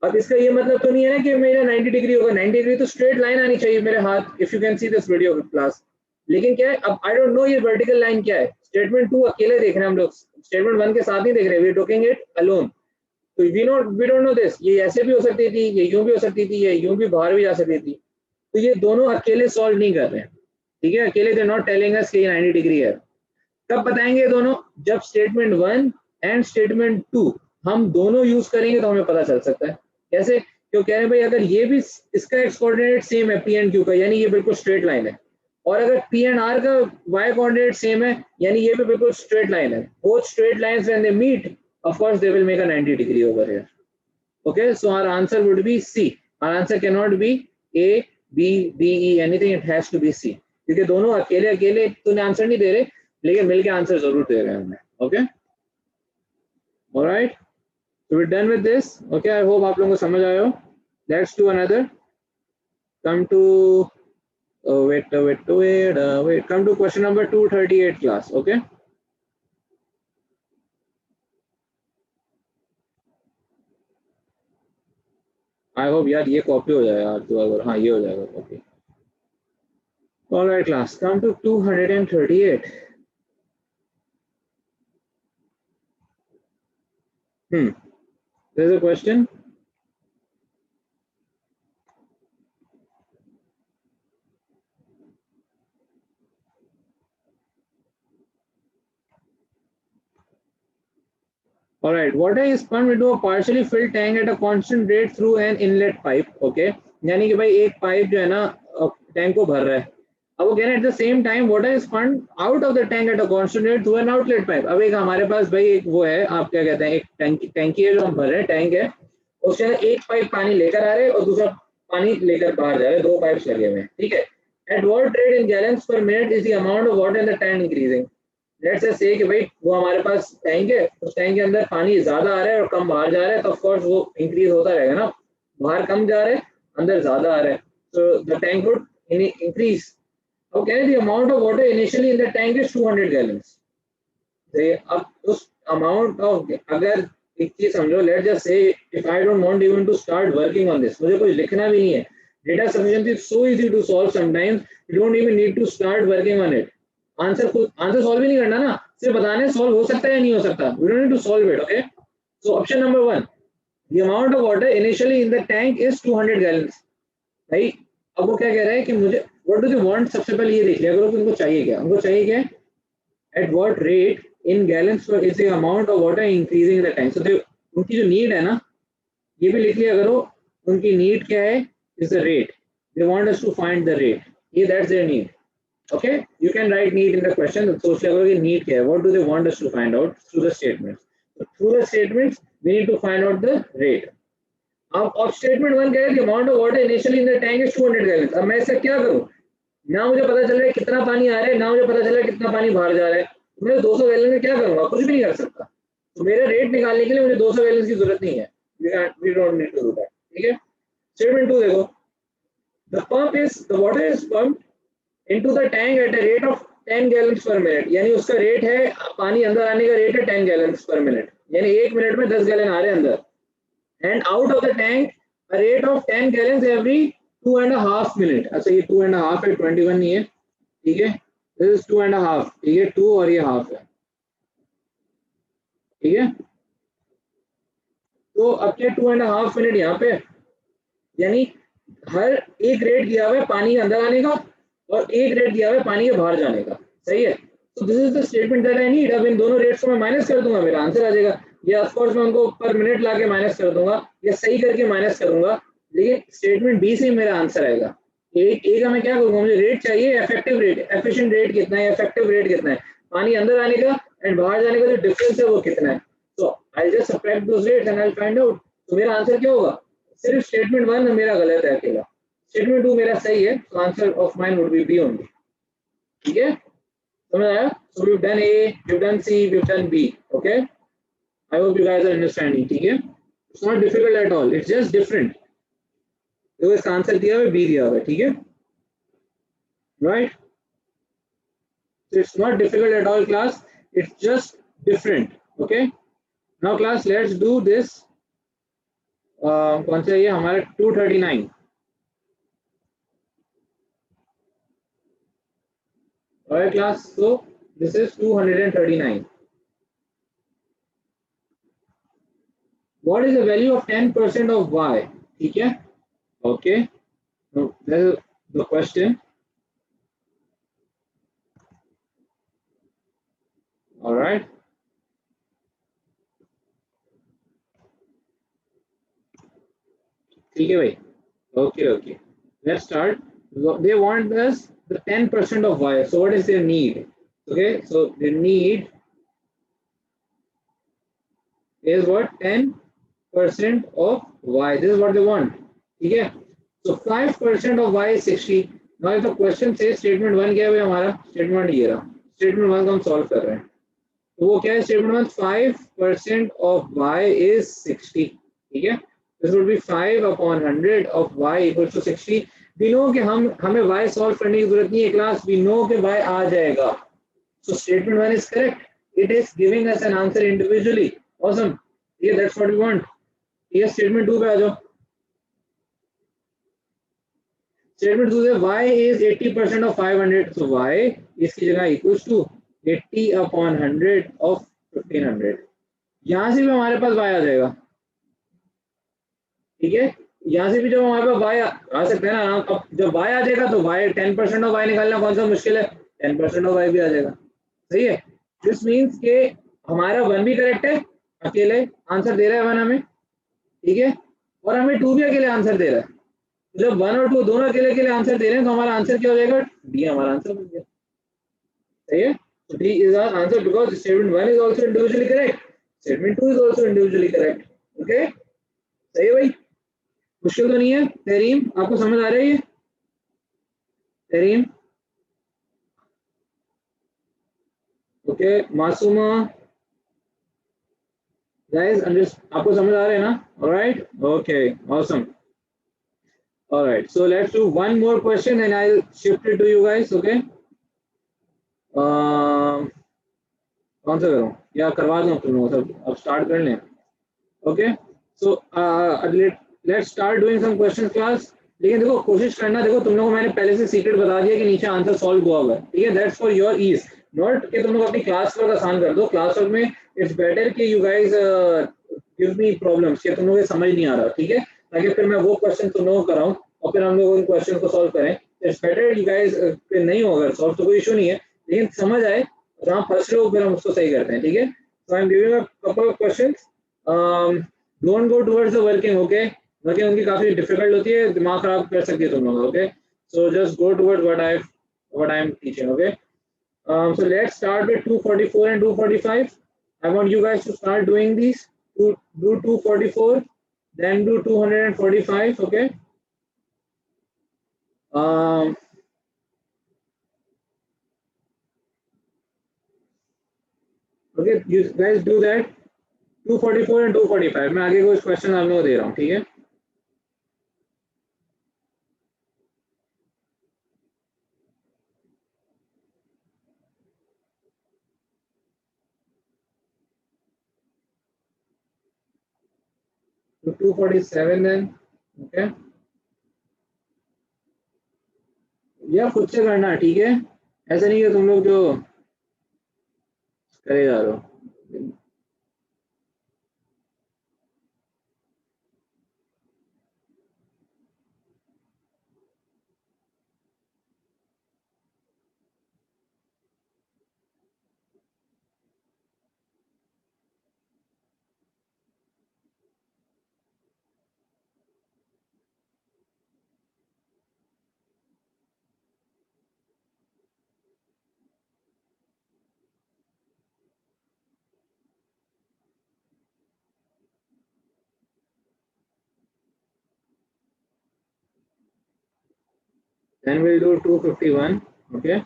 अब इसका ये मतलब तो नहीं है ना कि मेरा 90 डिग्री होगा। 90 डिग्री तो स्ट्रेट लाइन आनी चाहिए मेरे हाथ, if you can see this video class. लेकिन क्या है, अब आई डोंट नो ये वर्टिकल लाइन क्या है। स्टेटमेंट टू अकेले देख रहे हैं हम लोग, स्टेटमेंट वन के साथ नहीं देख रहे, we are talking it alone. तो वी डोंट नो दिस, ये ऐसे भी हो सकती थी, ये यूं भी हो सकती थी, ये यूं भी बाहर भी जा सकती थी। तो ये दोनों अकेले सॉल्व नहीं कर रहे हैं। ठीक है, अकेले दे नॉट टेलिंग अस कि 90 डिग्री है। कब बताएंगे दोनों? जब statement one and statement two हम दोनों यूज करेंगे तो हमें पता चल सकता है। कैसे? क्यों कह रहे हैं भाई, अगर ये भी इसका एक्स कोऑर्डिनेट सेम है पी एंड क्यू का, यानी ये बिल्कुल स्ट्रेट लाइन है, और अगर पी एंड आर का वाई कोऑर्डिनेट सेम है यानी ये भी बिल्कुल स्ट्रेट लाइन है। Both straight lines when they meet of course they will make a 90 degree over here. Okay, so our answer would be C. Our answer cannot be A, B, D, E, anything. It has to be C. क्योंकि दोनों अकेले अकेले तो answer नहीं दे रहे, लेकिन मिलके answer जरूर दे रहे हैं हमें। Okay, all right. So we're done with this. Okay, I hope आप लोगों को समझ आया हो. Let's do another. Come to wait. Come to question number 238 class. Okay. I hope यार ये कॉपी हो जाए यार, तो अगर हाँ ये हो जाएगा copy. All right class, come to 238. There's a question. Alright, water is pumped into a partially filled tank at a constant rate through an inlet pipe. Okay, यानी कि भाई एक पाइप जो है ना टैंक को भर रहा है। अब वो कह रहे हैं at the same time water is pumped out of the tank at a constant rate through an outlet pipe. अब एक हमारे पास भाई एक वो है, आप क्या कहते हैं, एक टैंकी है जो हम भर रहे हैं, टैंक है, उसके अंदर एक पाइप पानी लेकर आ रहे हैं और दूसरा पानी लेकर बाहर जा रहे हैं, 2 पाइप्स लगे हुए हैं, ठीक है। Eight what rate in gallons per minute is the amount of water in the tank increasing. Let's say कि भाई वो हमारे पास टैंक है, उस टैंक के अंदर पानी ज्यादा आ रहा है और कम बाहर जा रहा है, तो ऑफ कोर्स वो इंक्रीज होता रहेगा ना, बाहर कम जा रहा है, अंदर ज्यादा आ रहा है, so the tank would increase. Okay, the amount of water initially in the tank is 200 gallons. अब उस amount of, अगर एक चीज समझो, let's just say if I don't want even to start working on this, मुझे कुछ लिखना भी नहीं है, data sufficiency is so easy to solve sometimes, you don't even need to start working on it. Answer solve भी नहीं करना ना, सिर्फ बताने सॉल्व हो सकता है या नहीं हो सकता, we don't need to solve it. Okay, so option number 1, the amount of water initially in the tank is 200 gallons. भाई अब वो क्या कह रहा है कि मुझे व्हाट डू दे वांट, सबसे पहले ये देख लिया करो कि उनको चाहिए क्या, उनको चाहिए क्या, at what rate in gallons per is the amount of water increasing in the tank. So they, उनकी जो नीड है ना, ये भी लिख लिया करो, उनकी नीड क्या है, is the rate, they want us to find the rate, ये that's their need. Okay, you can write need in the question, सोच लिया करो कि नीड क्या है, what do they want us to find out through the statements, through the statements we need to find out the rate. अब statement 1 कह रहा है amount of water initially in the tank is 200 gallons. अब मैं इससे क्या करूं, ना मुझे पता चल रहा है कितना पानी आ रहा है, ना मुझे पता चल रहा है कितना पानी बाहर जा रहा है, तो मैं 200 गैलन में क्या करूंगा, कुछ भी नहीं कर सकता। तो मेरा रेट निकालने के लिए मुझे 200 गैलन की जरूरत नहीं है, we don't need to do that, ठीक है। स्टेटमेंट 2 देखो, the water is pumped into the tank at a rate of 10 gallons per minute, यानी उसका रेट है, पानी अंदर आने का रेट है 10 गैलन्स पर मिनट, यानी 1 मिनट में 10 गैलन आ रहे हैं अंदर। And out of the tank a rate of 10 gallons every 2.5 minute। अच्छा ये 2.5 है, 21 नहीं है, ठीक है, this is 2.5, ठीक है, 2 और ये हाफ है, ठीक है। तो अब क्या 2.5 मिनट यहाँ पे, यानी हर एक रेट दिया हुआ है पानी के अंदर आने का और एक रेट दिया हुआ है पानी के बाहर जाने का, सही है। तो this is the statement that I need. अब इन दोनों रेट्स को मैं माइनस कर दूंगा, मेरा आंसर आ जाएगा, या ऑफ कोर्स मैं उनको पर मिनट लाके माइनस कर दूंगा या सही करके माइनस करूंगा, लेकिन स्टेटमेंट बी से मेरा आंसर आएगा। ए का मैं क्या करूंगा, मुझे रेट चाहिए, इफेक्टिव रेट, एफिशिएंट रेट कितना है, इफेक्टिव रेट कितना है, पानी अंदर आने का एंड बाहर जाने का जो डिफरेंस है वो कितना है। So I just subtract those rates and I will find out. तो मेरा आंसर क्या होगा, सिर्फ स्टेटमेंट 1 मेरा गलत है अकेला, स्टेटमेंट 2 मेरा सही है, तो answer of mine would be B only, ठीक है, समझ आया। So we've done A, we've done C, we've done B. Okay, I hope you guys are understanding. ठीक है, it's not difficult at all, it's just different। तो इसका answer दिया हुआ है, B दिया हुआ है, ठीक है, right? So it's not difficult at all class, it's just different। Okay, now class let's do this। कौन सा ये हमारा 239। Alright class, so this is 239। What is the value of 10% of y? ठीक है, okay, now this is the question। All right, ठीक है भाई, okay, let's start। They want us the 10% of y, so what is their need? Okay, so their need is what, 10% of y, this is what they want, ठीक है। So 5% of y is 60। now if the question says statement 1 क्या है हमारा, statement 1 ये रहा, statement 1 को हम solve कर रहे हैं, तो वो क्या है, statement 1 5% of y is 60, ठीक है। This would be 5 upon 100 of y equals to 60। We know कि हमें y solve करने की जरूरत नहीं है क्लास, we know कि y आ जाएगा। So statement 1 is correct, it is giving us an answer individually। Awesome, yeah, that's what we want। ये statement 2 पे आ जाओ। Statement 2 से y is 80% of 500, so y इसकी जगह equals to 80 upon 100 of 1500। यहाँ से भी हमारे पास y आ जाएगा, ठीक है, यहाँ से भी जब हमारे पास y आ सकता है ना। अब जब y आ जाएगा तो y 10% ऑफ y निकालना कौन सा मुश्किल है, 10% ऑफ y भी आ जाएगा, सही है। दिस मीन्स के हमारा 1 भी करेक्ट है, अकेले आंसर दे रहा है 1 हमें, ठीक है, और हमें 2 भी अकेले आंसर दे रहा है। जब 1 और 2 दोनों अकेले अकेले आंसर दे रहे हैं तो हमारा आंसर क्या हो जाएगा, डी हमारा आंसर बन गया, सही है। So D is our answer because statement 1 is also individually correct, statement 2 is also individually correct। Okay, सही है भाई। मुश्किल तो नहीं है? तहरीम, आपको समझ आ रही है? तहरीम, ओके। मासूमा, गाइस आपको समझ आ रहे हैं ना? Alright, okay, awesome. Alright, so let's do one more question and I will shift it to you guys, okay. कौन सा करूं या करवा दूं तुम लोगों सब? अब स्टार्ट कर लें, okay. So let's start doing some questions class. लेकिन देखो कोशिश करना, देखो तुम लोगों को मैंने पहले से सीक्रेट बता दिया कि नीचे आंसर सॉल्व हुआ हुआ है, ठीक है? That's for your ease, not कि तुम लोग अपनी क्लास वर्क आसान कर दो। क्लास वर्क में इट्स बेटर कि you guys give me problems कि तुम लोगों को समझ नहीं आ रहा, ठीक है? ताकि फिर मैं वो क्वेश्चन तुम लोगों को कराऊं और फिर हम लोग उन क्वेश्चन को सॉल्व करें। इट्स बेटर यू गाइस, नहीं होगा सॉल्व तो कोई इशू नहीं है, लेकिन समझ आए जहाँ फंस रहे हो फिर हम उसको सही करते हैं, ठीक है? So I am giving a couple of questions. Don't go towards the working, okay? Working उनकी काफी डिफिकल्ट होती है, दिमाग खराब कर सकती है तुम लोग, okay? So just go toward what I am teaching, okay? So let's start with 244 and 245. I want you guys to start doing these. Do 244, then do 245, okay? Um, okay, you guys do that. 244 and 245. मैं आगे कुछ question आप लोगों को दे रहा हूँ, ठीक है? तो 247 then, okay? या खुद से करना, ठीक है? ऐसा नहीं कि तुम लोग जो करे जा रहे हो। Then we'll do 251, okay?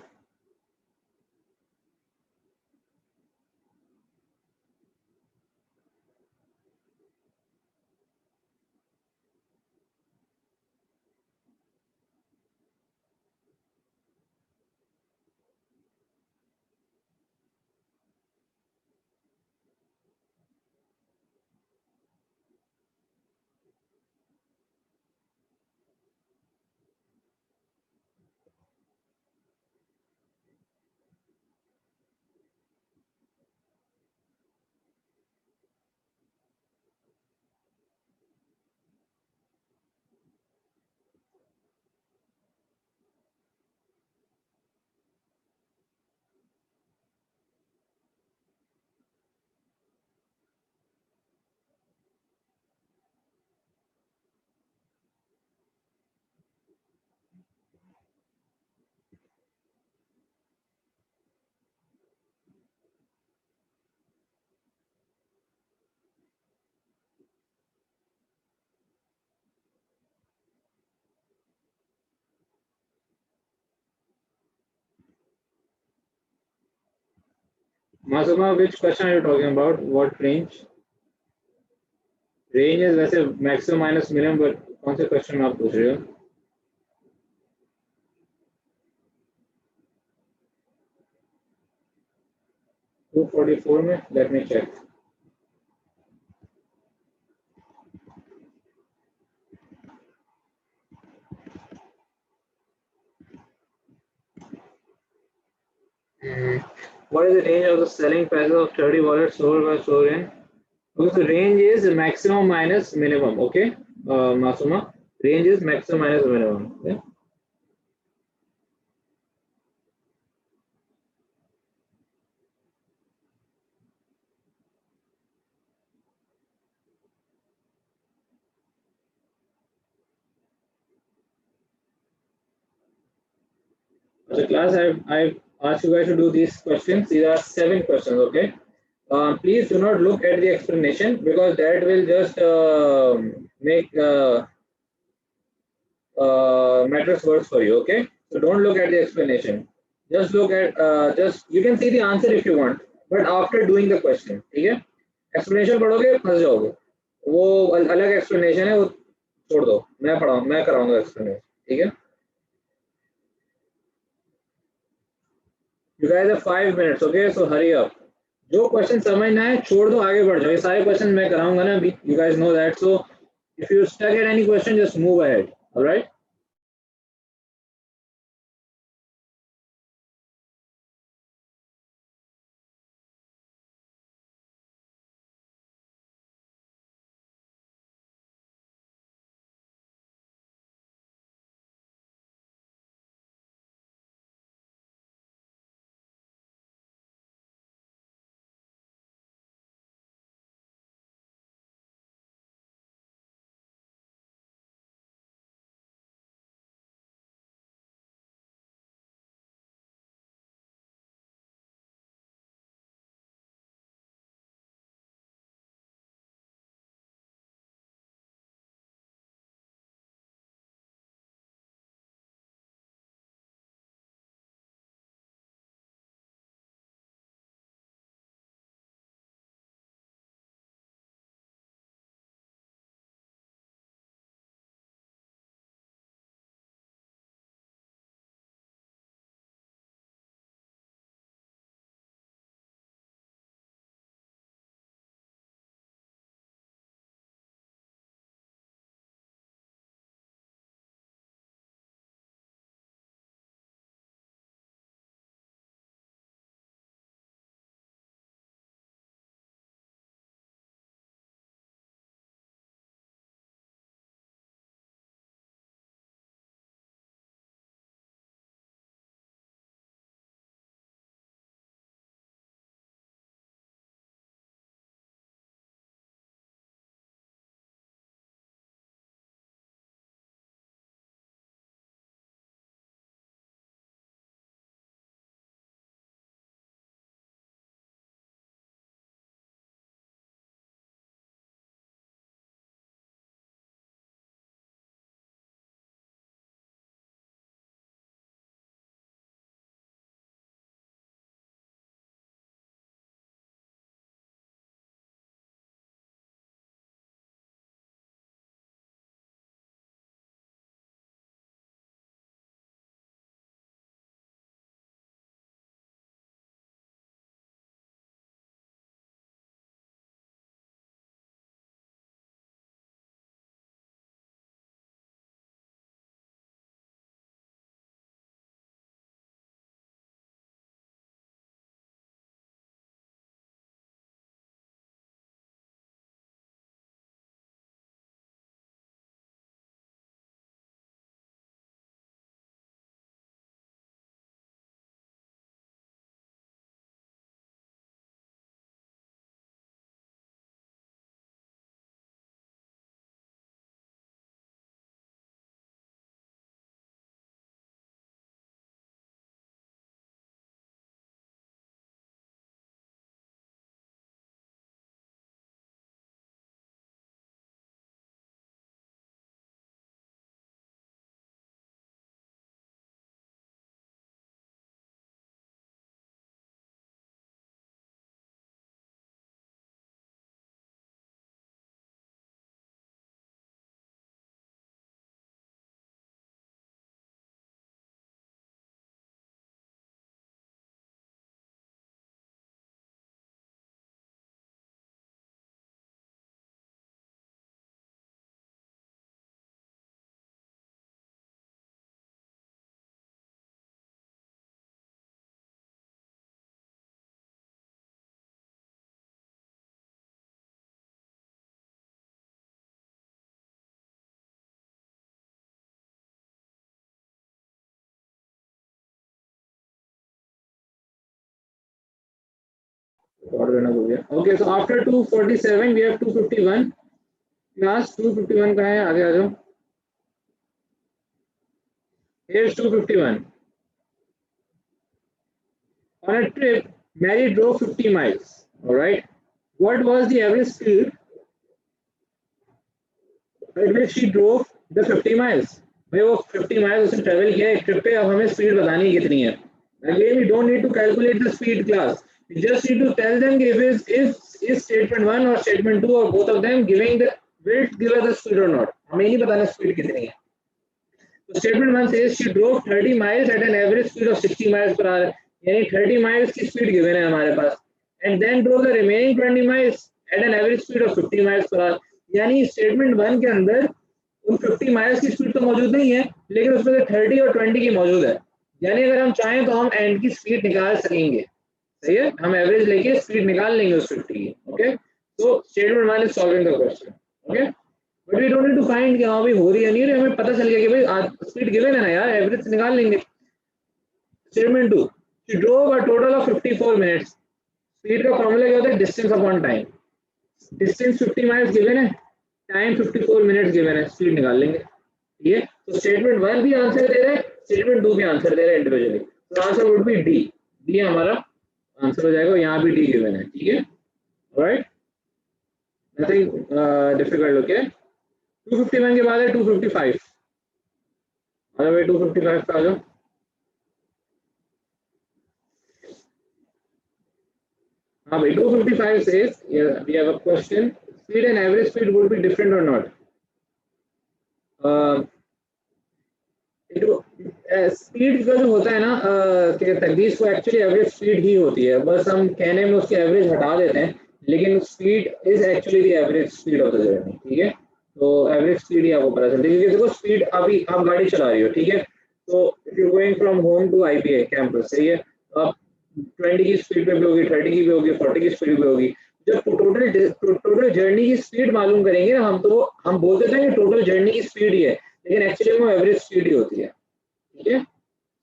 Masuma, which question are you talking about? What range? Range is वैसे maximum minus minimum, but कौन से question आप पूछ रहे हो? Two 44 में, let me check. What is the range of the selling prices of 30 wallets sold by Sovereign? Okay, so range is maximum minus minimum, okay? Masuma, range is maximum minus minimum, okay? So class, I've asked you guys to do these questions. These are 7 questions, okay? Please do not look at the explanation because that will just make matrix works for you. Okay, so don't look at the explanation, just look at just you can see the answer if you want, but after doing the question. ठीक है, explanation पढ़ोगे फंस जाओगे, वो अलग explanation है, वो छोड़ दो, मैं कराऊंगा explanation. ठीक है, you guys have 5 minutes. Okay, so hurry up. जो क्वेश्चन समझ ना है छोड़ दो, आगे बढ़ जाओ, ये सारे क्वेश्चन मैं कराऊंगा ना अभी, you guys know that. So if you stuck at any question, just move ahead. All right. Okay, so after 247 we have 251. Class 251 कहाँ है, आगे आ जाओ. Here's 251. On a trip, Mary drove 50 miles. All right. What was the average speed at which she drove the 50 miles? भाई वो 50 miles उसने travel किया एक trip पे, अब हमें स्पीड बतानी है कितनी है। Again we don't need to calculate the speed class, we just need to tell them if statement 1 और statement 2 और both of them giving the will give us the speed or not, हमें नहीं बताना speed कितनी है। तो statement 1 says she drove 30 miles at an average speed of 60 miles per hour, यानी 30 miles की स्पीड गिवन है हमारे पास, and then drove the remaining 20 miles at an average speed of 50 miles per hour, यानी statement 1 के अंदर उन 50 miles की speed तो मौजूद नहीं है, लेकिन उसमें 30 और 20 की मौजूद है, यानी अगर हम चाहें तो हम एंड की स्पीड निकाल सकेंगे। सही है, हम एवरेज लेके स्पीड निकाल लेंगे उस 50 की। ओके, तो statement 1 is solving the question. Okay, but we don't need to find कि हाँ भाई हो रही है नहीं, हमें पता चल गया कि भाई स्पीड गिवन है ना यार, एवरेज निकाल लेंगे। Statement 2, she drove a total of 54 minutes, speed का फॉर्मूला क्या होता है, distance upon time, distance 50 miles given है, टाइम 54 मिनट्स गिवन है, स्पीड निकाल लेंगे। ठीक है, तो स्टेटमेंट 1 भी आंसर दे रहा है, स्टेटमेंट 2 भी आंसर दे रहा है इंडिविजुअली, तो answer would be D, D हमारा आंसर हो जाएगा, यहाँ भी डी गिवन है। ठीक है, ऑलराइट, नथिंग डिफिकल्ट। ओके, 251 के बाद है 255, आ जाओ भाई 255 पे आ जाओ। हाँ भाई 255 says we have a question, speed and average speed would be different or not? Speed का जो होता है ना कि तकदीस को एक्चुअली एवरेज स्पीड ही होती है, बस हम कहने में उसकी एवरेज हटा देते हैं, लेकिन speed is actually the average speed of the journey. ठीक है, तो एवरेज स्पीड ही आपको पता चलती है, क्योंकि देखो स्पीड अभी आप गाड़ी चला रही हो, ठीक है, तो if you going from home to IPA campus, सही है, आप 20 की स्पीड पे भी होगी, 30 की भी होगी, 40 की स्पीड पे होगी। जब टोटल जर्नी की स्पीड मालूम करेंगे ना हम, तो हम बोल देते हैं कि टोटल जर्नी की स्पीड ही है, लेकिन एक्चुअली वो एवरेज स्पीड ही होती है। ठीक है,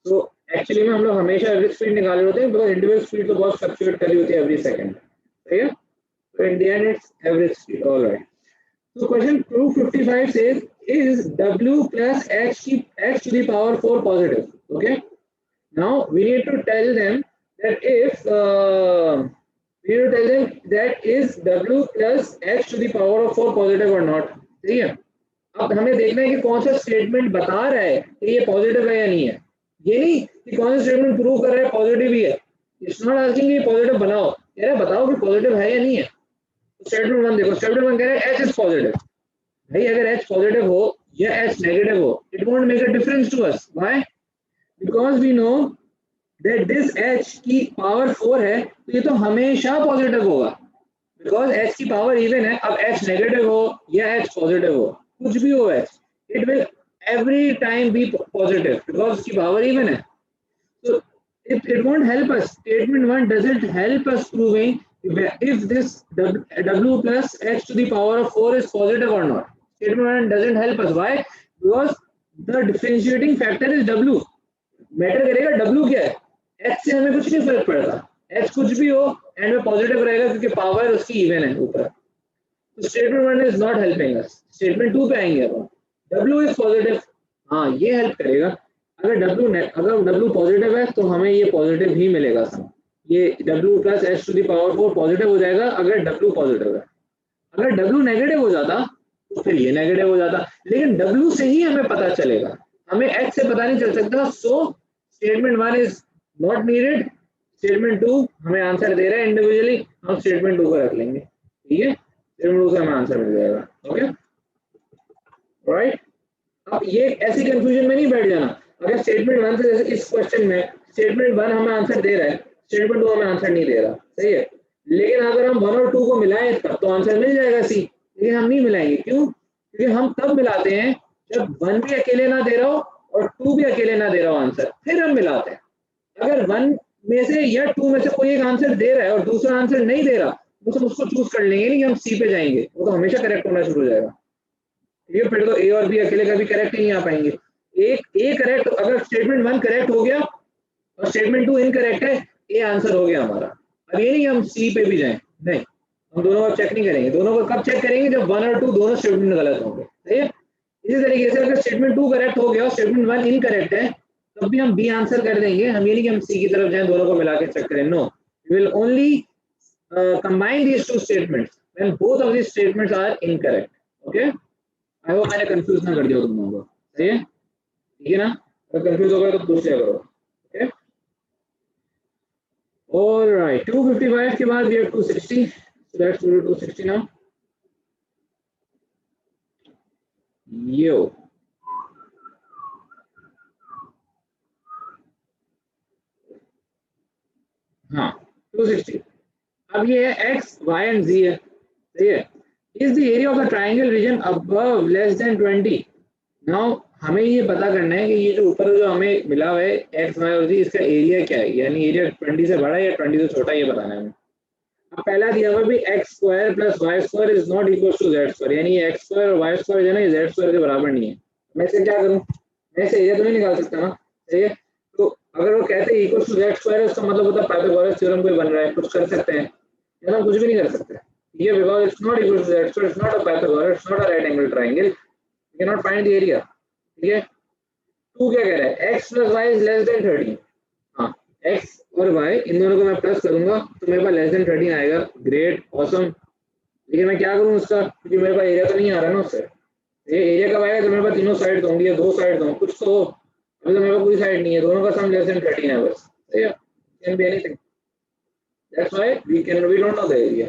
तो एक्चुअली में हम लोग हमेशा एवरेज स्पीड निकाले होते हैं, बिकॉज इंडिविजुअल स्पीड तो बहुत फ्लक्चुएट करी होती है एवरी सेकंड। ठीक है, तो in the end it's average speed. Alright, so question 255 says is w plus h to the power 4 positive? Okay, now we need to tell them that if is w plus h to the power of 4 positive or not? ठीक है, अब हमें देखना है कि कौन सा statement बता रहा है कि ये पॉजिटिव है या नहीं है, ये नहीं कि कौन सा स्टेटमेंट प्रूव कर रहा है पॉजिटिव ही है। इट्स नॉट आस्किंग ये पॉजिटिव बनाओ, कह रहा है बताओ कि पॉजिटिव है या नहीं है। स्टेटमेंट 1 देखो, स्टेटमेंट 1 कह रहा है h इज पॉजिटिव, भाई अगर h पॉजिटिव हो या h नेगेटिव हो, it won't make a difference to us. Why? Because we know that this h की पावर 4 है, तो ये तो हमेशा पॉजिटिव होगा, बिकॉज h की पावर इवन है। अब h नेगेटिव हो या h पॉजिटिव हो, कुछ भी हो h, it will every time be positive because उसकी पावर इवन है। So it won't help us. Statement 1 doesn't help us proving if this w plus h to the power of 4 is positive or not. Statement 1 doesn't help us. Why? Because the differentiating factor is w. Matter करेगा w क्या है, h से हमें कुछ नहीं फर्क पड़ता, h कुछ भी हो एंड में पॉजिटिव रहेगा क्योंकि पावर उसकी इवन है ऊपर। तो statement 1 is not helping us. Statement 2 पे आएंगे अब, w इज पॉजिटिव, हाँ ये हेल्प करेगा। अगर W पॉजिटिव है तो हमें ये पॉजिटिव ही मिलेगा सम, ये W plus H two the power 4 positive हो जाएगा अगर W पॉजिटिव है। अगर W नेगेटिव हो जाता तो फिर ये नेगेटिव हो जाता, लेकिन W से ही हमें पता चलेगा, हमें H से पता नहीं चल सकता। सो statement 1 is not needed, statement 2 हमें आंसर दे रहा है इंडिविजुअली, हम स्टेटमेंट 2 को रख लेंगे। ठीक है, स्टेटमेंट 2 से हमें आंसर मिल जाएगा। ओके, राइट, अब ये ऐसी कंफ्यूजन में नहीं बैठ जाना। अगर स्टेटमेंट 1 से, जैसे इस क्वेश्चन में स्टेटमेंट 1 हमें आंसर दे रहा है, स्टेटमेंट 2 हमें आंसर नहीं दे रहा, सही है, लेकिन अगर हम 1 और 2 को मिलाएं तब तो आंसर मिल जाएगा सी, लेकिन हम नहीं मिलाएंगे। क्यों? क्योंकि हम तब मिलाते हैं जब 1 भी अकेले ना दे रहा हो और 2 भी अकेले ना दे रहा हो आंसर, फिर हम मिलाते हैं। अगर 1 में से या 2 में से कोई एक आंसर दे रहा है और दूसरा आंसर नहीं दे रहा, तो हम उसको चूज कर लेंगे, नहीं हम सी पे जाएंगे, वो तो हमेशा करेक्ट होना शुरू हो जाएगा। ये फिर तो ए और बी अकेले कभी करेक्ट ही नहीं आ पाएंगे। एक ए करेक्ट, अगर स्टेटमेंट 1 करेक्ट हो गया और स्टेटमेंट 2 इनकरेक्ट है, ए आंसर हो गया हमारा। अब ये नहीं हम सी पे भी जाएं, नहीं, हम दोनों को चेक नहीं करेंगे। दोनों को कब चेक करेंगे? जब 1 और 2 दोनों स्टेटमेंट गलत होंगे, सही है। इसी तरीके से अगर स्टेटमेंट 2 करेक्ट हो गया और स्टेटमेंट 1 इनकरेक्ट है, तब भी हम बी आंसर कर देंगे। हम ये नहीं कि हम सी की तरफ जाएं, दोनों को मिला के चेक करें, no, we will only combine these two statements when both of these statements are incorrect. Okay, I hope मैंने कंफ्यूज ना कर दिया तुम लोगों को, सही है। ठीक है ना? अगर कंफ्यूज हो गए तो पूछ लिया करो। ओके, ऑलराइट, 255 के बाद we have 260, so let's go to 260 now. यो, हाँ 260। अब ये है x, y एंड z है, सही है। Is the area of the triangle region above less than 20। Now हमें ये पता करना है कि ये जो ऊपर जो हमें मिला हुआ है x, y और z, इसका एरिया क्या है, यानी एरिया 20 से बड़ा है या 20 से छोटा, ये बताना है हमें। अब पहला दिया हुआ भी X square plus Y square is not equal to Z square, यानी एक्स स्क्वायर और वाई स्क्वायर जो है ना, ये जेड स्क्वायर के बराबर नहीं है। मैं इसे क्या करूं, मैं इसे एरिया तो नहीं निकाल सकता ना, सही है। तो अगर वो कहते हैं इक्वल टू जेड स्क्वायर है, उसका मतलब होता है पाइथागोरस थ्योरम कोई बन रहा है, कुछ कर सकते हैं, या हम कुछ भी नहीं कर सकते। ठीक है, because it's not equal to Z square, it's not a Pythagoras, it's not a right angle triangle, we can not find the area. ठीक है, तू क्या कह रहा है, X plus Y is less than 30। हाँ, x और y इन दोनों को मैं प्लस करूंगा तो मेरे पास लेस देन 13 आएगा। Great, awesome. लेकिन मैं क्या करूं उसका, क्योंकि मेरे पास एरिया तो नहीं आ रहा ना उससे। ये एरिया कब आएगा जब मेरे पास तीनों साइड होंगी या दो साइड हों, कुछ तो हो। अभी तो मेरे पास कोई साइड नहीं है, दोनों का सम लेस देन 13 है बस, सही है। Can be anything, that's why we don't know the area.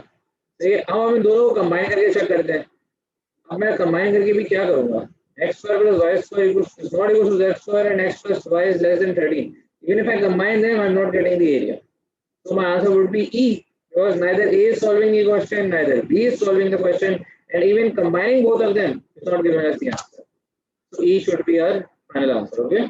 सही है, अब हम इन दोनों को कंबाइन करके चेक करते हैं। अब मैं कंबाइन करके भी क्या करूंगा, x square plus y square is not equal to z square and x plus y is less than 13. Even if I combine them, I'm not getting the area. So my answer would be E, because neither A is solving the question, neither B is solving the question, and even combining both of them is not giving us the answer. So E should be our final answer. Okay.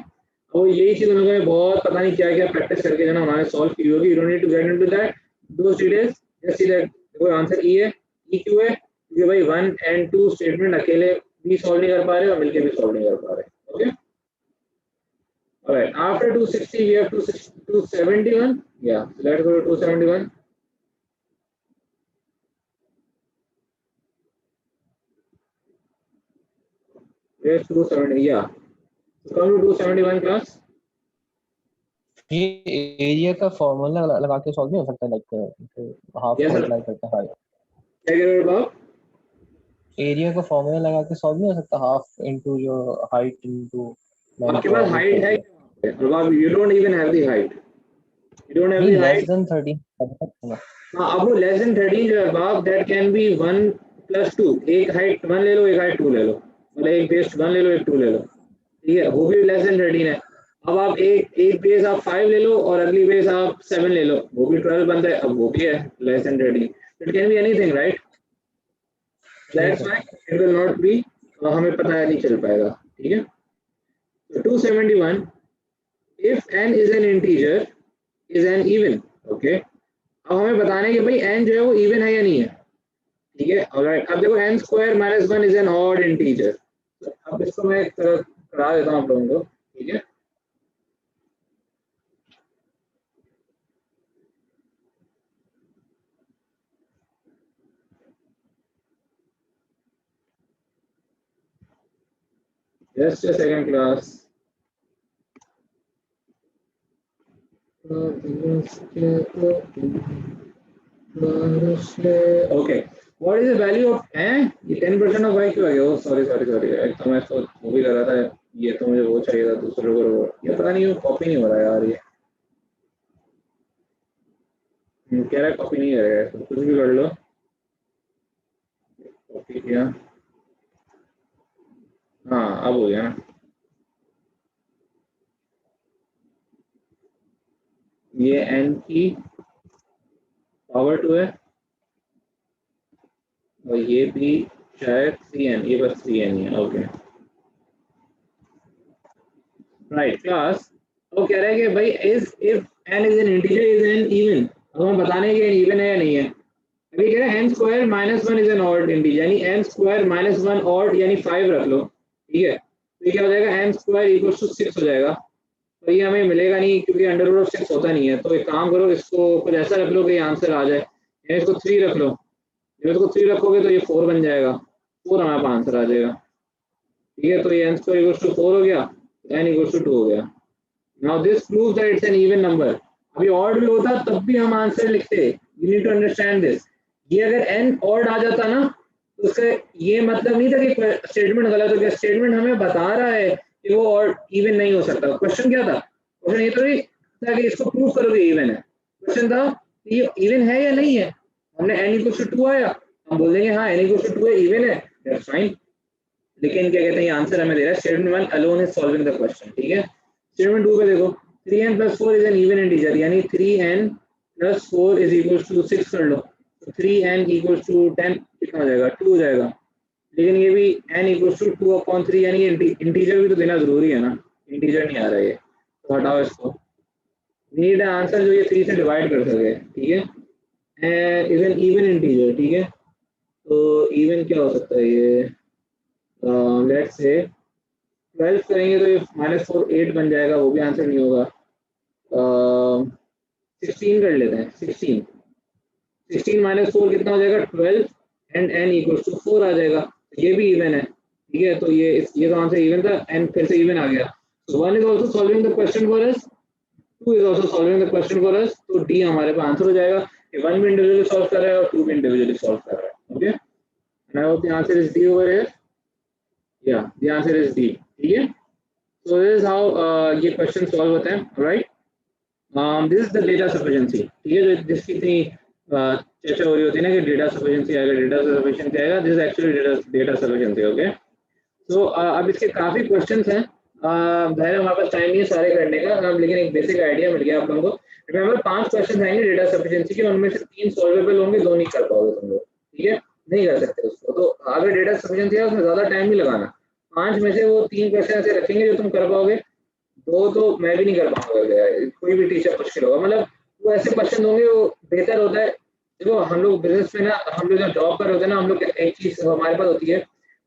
अब यही चीज हम लोगों ने बहुत पता नहीं क्या क्या प्रैक्टिस करके जो ना हमारे सॉल्व की होगी। You don't need to get into that those details. Just see that देखो आंसर E है। E क्यों है, क्योंकि भाई 1 and 2 स्टेटमेंट अकेले भी सॉल्व नहीं कर पा रहे और मिलके भी सॉल्व नहीं कर पा रहे। Okay, alright, after 260 we have 271. Yeah, so let's go to 271. Yes, 270. Yeah, so come to 271 class. ये एरिया का फॉर्मूला लगा के सॉल्व नहीं हो सकता, लाइक हाफ Yes, को sir. अप्लाई करता है। क्या कह रहे हो आप? एरिया का फॉर्मूला लगा के सॉल्व नहीं हो सकता, half into your height into आपके पास हाइट है, अब you don't even have the height. You don't have नहीं, the लेस height. देन 30। हाँ, अब वो लेस देन 13 जो है बाप, दैट कैन बी 1 + 2। एक हाइट 1 ले लो, एक हाइट 2 ले लो, मतलब एक बेस 1 ले लो, एक 2 ले लो। ठीक है, वो भी लेस देन 13 है। अब आप एक बेस आप 5 ले लो और अगली बेस आप 7 ले लो, वो भी 12 बनता है, अब वो भी है less than 13। It can be anything, right? That's why it will not be, हमें पता है नहीं चल पाएगा। ठीक है, तो 271, if n is an integer is an even. Okay, अब हमें बताना है कि भाई n जो है वो इवन है या नहीं है। ठीक है, ऑलराइट। अब देखो n square minus 1 is an odd integer. अब इसको मैं एक तरह करा देता हूँ आप लोगों को। ठीक है, just a second class. Okay, what is the value of ये 10% of y क्यों आ गया? Oh, sorry, एक तो मैं इसको वो भी कर रहा था, ये तो मुझे वो चाहिए था दूसरे को, ये पता नहीं कॉपी नहीं हो रहा यार। ये कह रहा है कॉपी नहीं करेगा, तो कुछ भी कर लो। कॉपी किया, हाँ अब हो गया ना। ये n की पावर 2 है और ये भी शायद 3n, ये बस 3n ही है। Okay, right class. वो कह रहा है कि भाई is if n is an integer is an even. अब हमें बताने कि इवन है या नहीं है। अभी कह रहा है n square minus 1 is an odd integer, यानी n स्क्वायर माइनस 1 ऑड यानी 5 रख लो। ठीक है, तो ये क्या हो जाएगा, n स्क्वायर इक्वल्स टू 6 हो जाएगा। तो ये हमें मिलेगा नहीं क्योंकि अंडर रूट ऑफ 6 होता नहीं है। तो एक काम करो, इसको कुछ ऐसा रख लो कि आंसर आ जाए, यानी इसको 3 रख लो। जब इसको 3 रखोगे तो ये 4 बन जाएगा, 4 हमारे पास आंसर आ जाएगा। ठीक है, तो ये n स्क्वायर इक्वल्स टू 4 हो गया, n इक्वल्स टू 2 हो गया। Now this proves that it's an even number. अभी ऑड भी होता तब भी हम आंसर लिखते, you need to understand this. ये अगर n ऑड आ जाता ना तो उसका ये मतलब नहीं था कि स्टेटमेंट गलत हो गया। स्टेटमेंट हमें बता रहा है कि वो और इवन नहीं हो सकता। क्वेश्चन क्या था? क्वेश्चन ये तो था कि इसको प्रूव करो कि इवन है। क्वेश्चन था कि ये इवन है या नहीं है। हमने n = 2 आया, हम बोल देंगे हाँ n = 2 है, इवन है, दैट्स फाइन। लेकिन क्या कहते हैं, ये आंसर हमें दे रहा है statement 1 alone is solving the question, ठीक है। स्टेटमेंट 2 पे देखो 3n + 4 is an even integer, यानी 3n + 4 = 6 कर लो, तो 3n = 10 कितना हो जाएगा? 2 हो जाएगा। लेकिन ये भी n = 2/3, यानी इंटीजर भी तो देना जरूरी है ना, इंटीजर नहीं आ रहा है, तो हटाओ इसको। नीड आंसर जो ये 3 से डिवाइड कर सके, ठीक है, इज एन इवन इंटीजर, ठीक है। तो इवन क्या हो सकता है ये, लेट्स से 12 करेंगे तो ये -4 8 बन जाएगा, वो भी आंसर नहीं होगा। 16 कर लेते हैं, 16 - 4 कितना हो जाएगा? 12 एंड n = 4 आ जाएगा, ये भी इवन है, ठीक है। तो ये तो आंसर इवन था, n फिर से इवन आ गया। So 1 is also solving the question for us, 2 is also solving the question for us, तो D हमारे पास आंसर हो जाएगा कि 1 भी इंडिविजुअली सॉल्व कर रहा है और 2 भी इंडिविजुअली सॉल्व कर रहा है, okay. And I hope the answer is D over here. Yeah, the answer is D, ठीक है। So this is how ये क्वेश्चन सॉल्व होते हैं, right. This is the data sufficiency, ठीक है, जो जिसकी इतनी चर्चा हो रही होती है ना कि डेटा सफिशिएंसी आएगा, डेटा सफिशिएंसी आएगा, this is actually data sufficiency, okay. So अब इसके काफी क्वेश्चंस हैं, हमारे पास टाइम नहीं है सारे करने का, लेकिन एक बेसिक आइडिया मिल गया आप लोगों को। रिमेंबर 5 क्वेश्चन आएंगे डेटा सफिशिएंसी के, उनमें से 3 सॉल्वेबल होंगे, 2 नहीं कर पाओगे तुम लोग, ठीक है, नहीं कर सकते उसको। तो अगर डेटा सफिशिएंसी है उसमें ज्यादा टाइम नहीं लगाना, 5 में से वो 3 क्वेश्चन ऐसे रखेंगे जो तुम कर पाओगे, 2 तो मैं भी नहीं कर पाऊंगा, कोई भी टीचर मुश्किल होगा। मतलब वो ऐसे क्वेश्चन होंगे, वो बेहतर होता है। देखो हम लोग बिजनेस में ना, हम लोग जब जॉब पर होते हैं ना, हम लोग एक चीज हमारे पास होती है,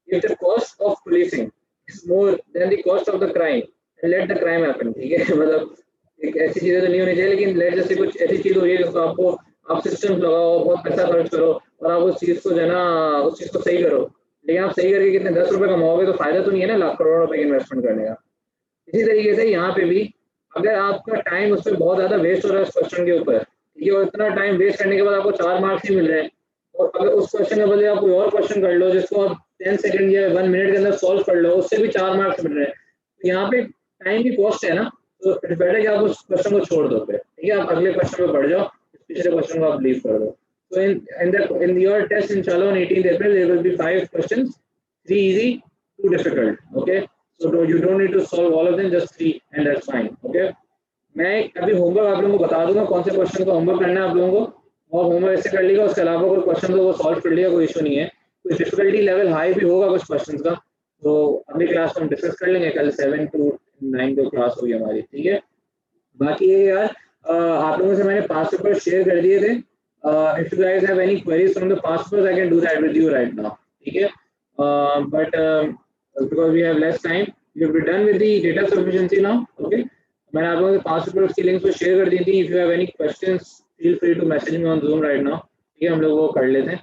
if the cost of policing is more than the cost of the crime, then let the crime happen, ठीक है। मतलब एक ऐसी चीजें तो नहीं होनी चाहिए, लेकिन लेट जैसे कुछ ऐसी चीज हो रही है जिसको आपको आप सिस्टम लगाओ, बहुत पैसा खर्च करो और आप उस चीज को जो है ना, उस चीज को सही करो, लेकिन आप सही करके कितने 10 रुपए कमाओगे, तो फायदा तो नहीं है ना लाख करोड़ रुपए इन्वेस्टमेंट करने का। इसी तरीके से यहाँ पे भी अगर आपका टाइम उस पर बहुत ज्यादा वेस्ट हो रहा है उस क्वेश्चन के ऊपर, ठीक है, और इतना टाइम वेस्ट करने के बाद आपको 4 मार्क्स ही मिल रहे हैं, और अगर उस क्वेश्चन के बदले आप कोई और क्वेश्चन कर लो जिसको आप 10 सेकंड या 1 मिनट के अंदर सॉल्व कर लो, उससे भी 4 मार्क्स मिल रहे हैं, तो यहाँ पे टाइम की कॉस्ट है ना, तो इट्स बेटर कि आप उस क्वेश्चन को छोड़ दो, ठीक है, आप अगले क्वेश्चन पे बढ़ जाओ, पिछले क्वेश्चन को आप लीव कर दो। So in your test in Chalo on 18th April, there will be 5 questions, 3 easy, 2 difficult, okay. So you don't need to solve all of them, just 3 and that's fine, okay. मैं अभी homework आप लोगों को बता दूंगा कौन से question को होमवर्क करना है आप लोगों को, और होमवर्क ऐसे कर लीजिएगा, उसके अलावा कोई क्वेश्चन तो वो सॉल्व कर लिया, कोई इशू नहीं है। कोई डिफिकल्टी लेवल हाई भी होगा कुछ क्वेश्चन का, तो अगली क्लास में हम डिस्कस कर लेंगे, कल 7 to 9 जो क्लास होगी हमारी, ठीक है। बाकी ये यार आप लोगों से मैंने पास्ट पेपर शेयर कर दिए थे, if you guys have any queries from the past papers I can do that with you right now, ठीक है, but because we have less time, we will be done with the data sufficiency now, okay. मैंने आप लोगों के past papers की links तो share कर दी थी, if you have any questions feel free to message me on Zoom right now, ठीक है, हम लोग वो कर लेते हैं।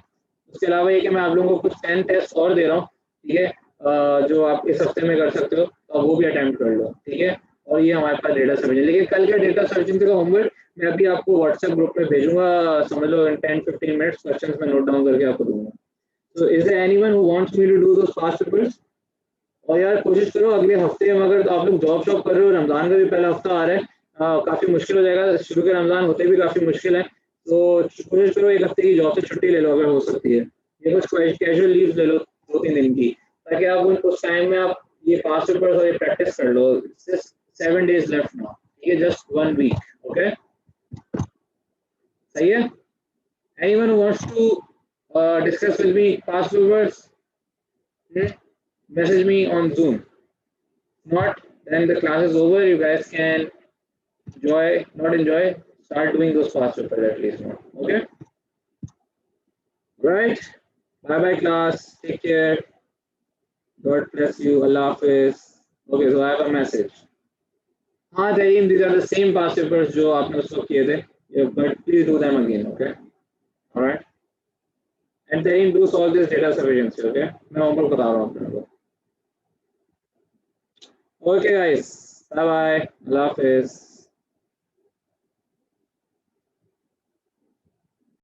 उसके अलावा ये कि मैं आप लोगों को कुछ 10 टेस्ट और दे रहा हूँ, ठीक है, जो आप इस हफ्ते में कर सकते हो, तो वो भी अटेम्प्ट कर लो, ठीक है। और ये हमारे पास डेटा सफिशिएंसी, लेकिन कल का डेटा सफिशिएंसी का होमवर्क मैं अभी आपको व्हाट्सएप ग्रुप में भेजूंगा, समझ लो 10-15 मिनट्स क्वेश्चंस में नोट डाउन करके आपको दूंगा। So is there anyone who wants me to do those past papers? और यार कोशिश करो अगले हफ्ते में, अगर तो आप लोग जॉब शॉप कर रहे हो, रमजान का भी पहला हफ्ता आ रहा है, काफी मुश्किल हो जाएगा, शुरू के रमजान होते भी काफी मुश्किल है, तो कोशिश करो एक हफ्ते की जॉब से छुट्टी ले लो अगर हो सकती है, या कुछ कैजुअल लीव ले लो 2-3 दिन की, ताकि आप उस टाइम में आप ये पास्ट पेपर्स और ये प्रैक्टिस कर लो। 7 days left now, ठीक है, जस्ट 1 week, ओके, सही है। Anyone who wants to discuss with me past papers, message me on Zoom. Not then the class is over, you guys can enjoy, start doing those past papers at least now, okay. Right, bye bye class, take care, God bless you, Allah Hafiz। Okay, so I have a message. हाँ Tareem, these are the same past papers जो आपने उसको किए थे, but please do them again, okay, all right, and Tareem do solve this data sufficiency, okay, मैं homework बता रहा हूँ अपने को। Okay guys, bye bye, Allah Hafiz।